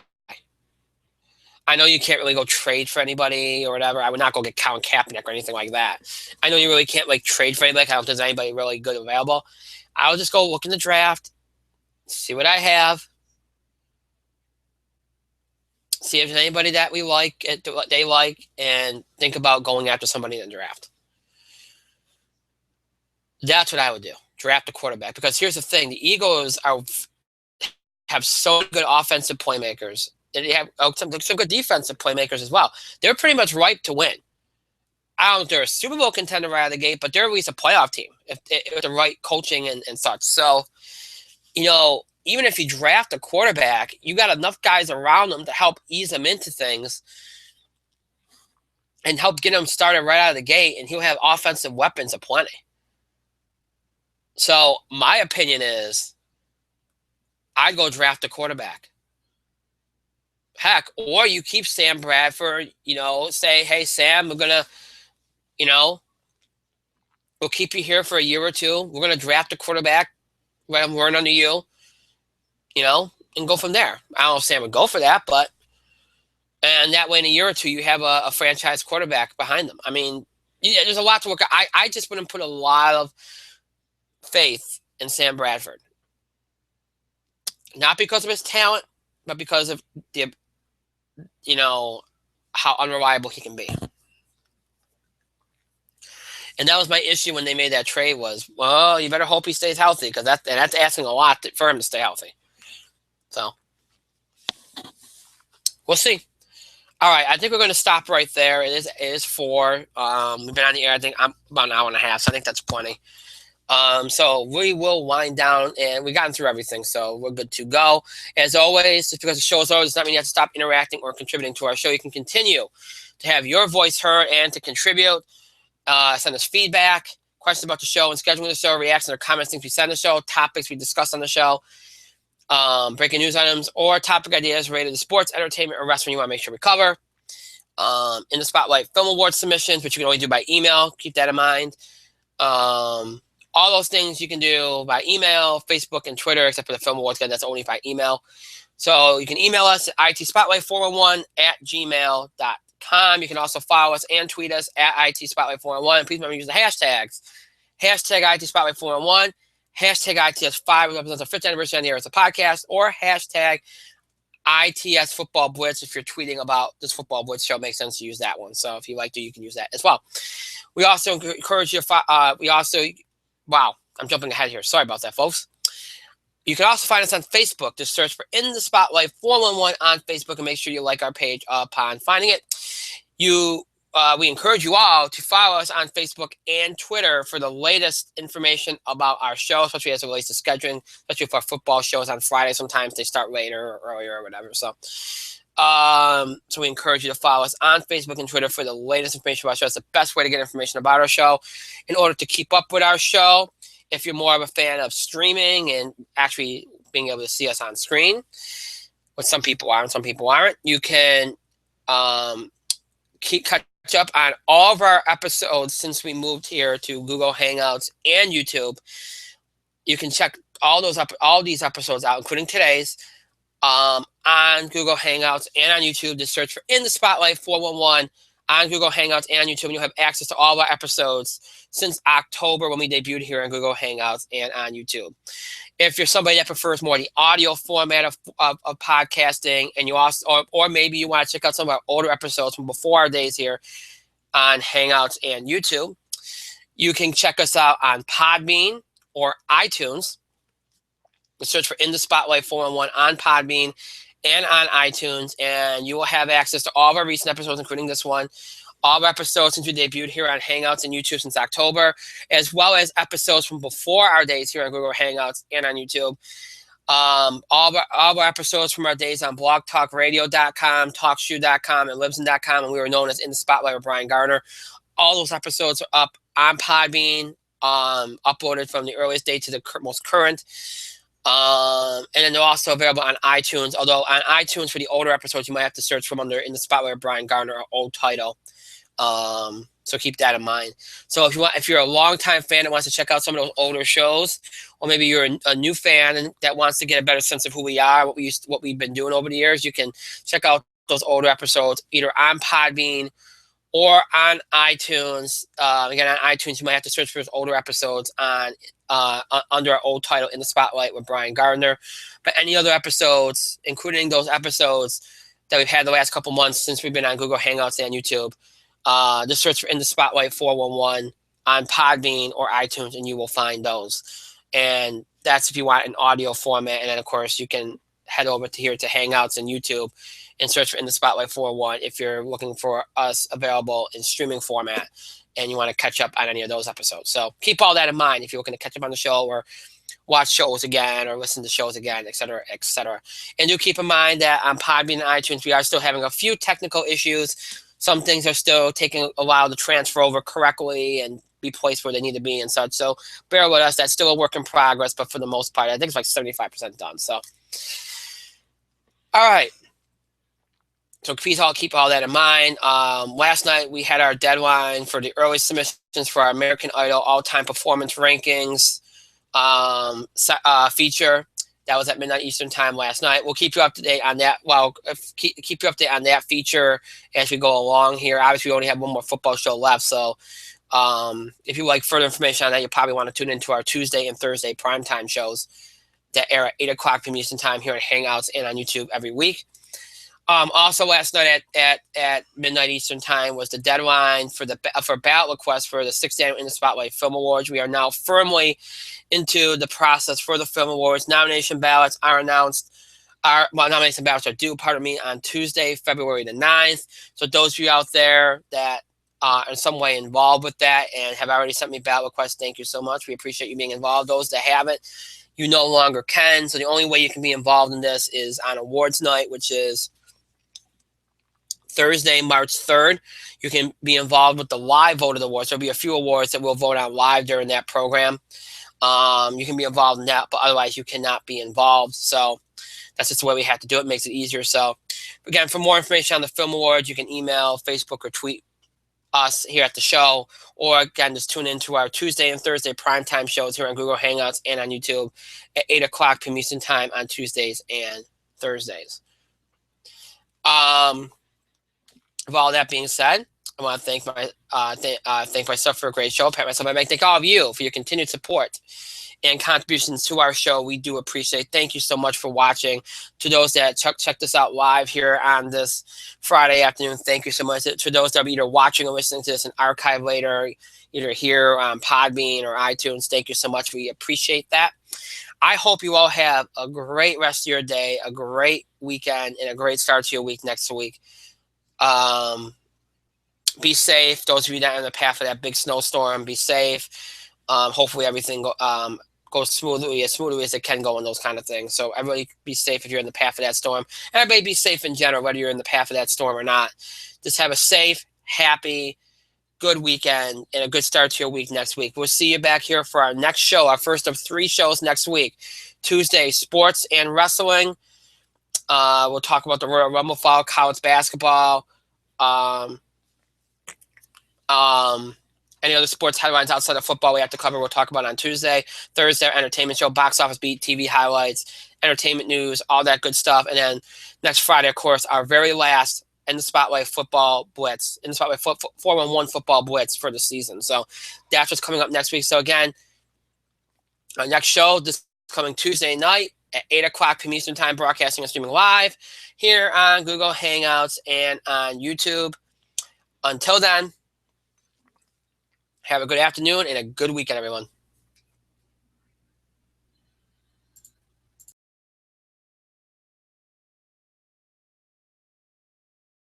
I know you can't really go trade for anybody or whatever. I would not go get Colin Kaepernick or anything like that. I know you really can't like trade for anybody. I don't think there's anybody really good available. I'll just go look in the draft, see what I have, see if there's anybody that we like, what they like, and think about going after somebody in the draft. That's what I would do. Draft a quarterback. Because here's the thing: the Eagles have so good offensive playmakers. They have some good defensive playmakers as well. They're pretty much ripe to win. I don't know if they're a Super Bowl contender right out of the gate, but they're at least a playoff team if the right coaching and such. So, even if you draft a quarterback, you got enough guys around them to help ease them into things and help get him started right out of the gate, and he'll have offensive weapons aplenty. So my opinion is I'd go draft a quarterback. Heck, or you keep Sam Bradford, say, hey, Sam, we're going to, we'll keep you here for a year or two. We're going to draft a quarterback, let him learn under you, and go from there. I don't know if Sam would go for that, but and that way in a year or two, you have a franchise quarterback behind them. I mean, yeah, there's a lot to work out. I just wouldn't put a lot of faith in Sam Bradford. Not because of his talent, but because of how unreliable he can be. And that was my issue when they made that trade was, well, you better hope he stays healthy because that's asking a lot for him to stay healthy. So we'll see. All right, I think we're going to stop right there. It is 4. We've been on the air, I think, about an hour and a half, so I think that's plenty. So we will wind down, and we've gotten through everything, so we're good to go. As always, just because the show is over does not mean you have to stop interacting or contributing to our show. You can continue to have your voice heard and to contribute. Send us feedback, questions about the show and scheduling the show, reactions or comments, things we send the show, topics we discuss on the show, breaking news items, or topic ideas related to sports, entertainment, or wrestling you want to make sure we cover. In the Spotlight Film Award submissions, which you can only do by email. Keep that in mind. All those things you can do by email, Facebook, and Twitter, except for the Film Awards. Again, that's only by email. So you can email us at itspotlight411@gmail.com. You can also follow us and tweet us at itspotlight411. And please remember to use the hashtags. Hashtag itspotlight411. Hashtag ITS5 represents our 5th anniversary on the air as a podcast. Or hashtag ITS Football Blitz if you're tweeting about this Football Blitz show. It makes sense to use that one. So if you like to, you can use that as well. We also encourage you wow, I'm jumping ahead here. Sorry about that, folks. You can also find us on Facebook. Just search for In the Spotlight 411 on Facebook and make sure you like our page upon finding it. We encourage you all to follow us on Facebook and Twitter for the latest information about our show, especially as it relates to scheduling, especially for football shows on Friday. Sometimes they start later or earlier or whatever. So we encourage you to follow us on Facebook and Twitter for the latest information about our show. It's the best way to get information about our show in order to keep up with our show. If you're more of a fan of streaming and actually being able to see us on screen, which some people are and some people aren't, you can catch up on all of our episodes since we moved here to Google Hangouts and YouTube. You can check all these episodes out, including today's, on Google Hangouts and on YouTube. Just search for In the Spotlight 411 on Google Hangouts and on YouTube, and you'll have access to all of our episodes since October when we debuted here on Google Hangouts and on YouTube. If you're somebody that prefers more the audio format of podcasting, and you also, or maybe you want to check out some of our older episodes from before our days here on Hangouts and YouTube, you can check us out on Podbean or iTunes. Search for In the Spotlight 411 on Podbean and on iTunes, and you will have access to all of our recent episodes, including this one, all of our episodes since we debuted here on Hangouts and YouTube since October, as well as episodes from before our days here on Google Hangouts and on YouTube. All of our episodes from our days on blogtalkradio.com, talkshoe.com, and libsyn.com, and we were known as In the Spotlight with Brian Gardner. All those episodes are up on Podbean, uploaded from the earliest date to the most current. And then they're also available on iTunes, although on iTunes for the older episodes, you might have to search from under In the Spotlight with Brian Gardner, our old title. So keep that in mind. So if you're a longtime fan that wants to check out some of those older shows, or maybe you're a new fan that wants to get a better sense of who we are, what we've been doing over the years, you can check out those older episodes either on Podbean or on iTunes. Again, on iTunes, you might have to search for those older episodes on under our old title, In the Spotlight with Brian Gardner. But any other episodes, including those episodes that we've had the last couple months since we've been on Google Hangouts and YouTube, just search for In the Spotlight 411 on Podbean or iTunes, and you will find those. And that's if you want an audio format. And then, of course, you can head over to Hangouts and YouTube and search for In the Spotlight 411 if you're looking for us available in streaming format and you want to catch up on any of those episodes. So keep all that in mind if you're looking to catch up on the show or watch shows again or listen to shows again, et cetera, et cetera. And do keep in mind that on Podbean and iTunes, we are still having a few technical issues. Some things are still taking a while to transfer over correctly and be placed where they need to be and such. So bear with us. That's still a work in progress, but for the most part, I think it's like 75% done. So, all right. So please all keep all that in mind. Last night, we had our deadline for the early submissions for our American Idol All-Time Performance Rankings feature. That was at midnight Eastern time last night. We'll keep you up to date on that. Well, keep you up to date on that feature as we go along here. Obviously, we only have one more football show left. So if you like further information on that, you probably want to tune into our Tuesday and Thursday primetime shows that air at 8 o'clock p.m. Eastern time here at Hangouts and on YouTube every week. Also, last night at midnight Eastern time was the deadline for ballot requests for the 6th annual In the Spotlight Film Awards. We are now firmly into the process for the Film Awards. Nomination ballots are announced. Nomination ballots are due, on Tuesday, February the 9th. So those of you out there that are in some way involved with that and have already sent me ballot requests, thank you so much. We appreciate you being involved. Those that haven't, you no longer can. So the only way you can be involved in this is on awards night, which is Thursday, March 3rd. You can be involved with the live vote of the awards. There'll be a few awards that we'll vote on live during that program. You can be involved in that, but otherwise you cannot be involved. So that's just the way we have to do it. It makes it easier. So again, for more information on the Film Awards, you can email, Facebook, or tweet us here at the show, or again, just tune into our Tuesday and Thursday primetime shows here on Google Hangouts and on YouTube at 8 o'clock p.m. Eastern Time on Tuesdays and Thursdays. With all that being said, I want to thank myself for a great show. Pat myself, I thank all of you for your continued support and contributions to our show. We do appreciate. Thank you so much for watching. To those that checked us out live here on this Friday afternoon, thank you so much. To those that are either watching or listening to this in archive later, either here on Podbean or iTunes, thank you so much. We appreciate that. I hope you all have a great rest of your day, a great weekend, and a great start to your week next week. Be safe. Those of you that are in the path of that big snowstorm, be safe. Hopefully everything goes smoothly as it can go, and those kind of things. So everybody be safe if you're in the path of that storm. Everybody be safe in general, whether you're in the path of that storm or not. Just have a safe, happy, good weekend and a good start to your week next week. We'll see you back here for our next show, our first of 3 shows next week. Tuesday, sports and wrestling. We'll talk about the Royal Rumble, college basketball, any other sports headlines outside of football we have to cover, we'll talk about on Tuesday. Thursday, entertainment show, box office beat, TV highlights, entertainment news, all that good stuff. And then next Friday, of course, our very last In the Spotlight Football Blitz, In the Spotlight 4-1-1 Football Blitz for the season. So that's what's coming up next week. So again, our next show, this coming Tuesday night at 8 o'clock p.m. Eastern Time, broadcasting and streaming live here on Google Hangouts and on YouTube. Until then, have a good afternoon and a good weekend, everyone.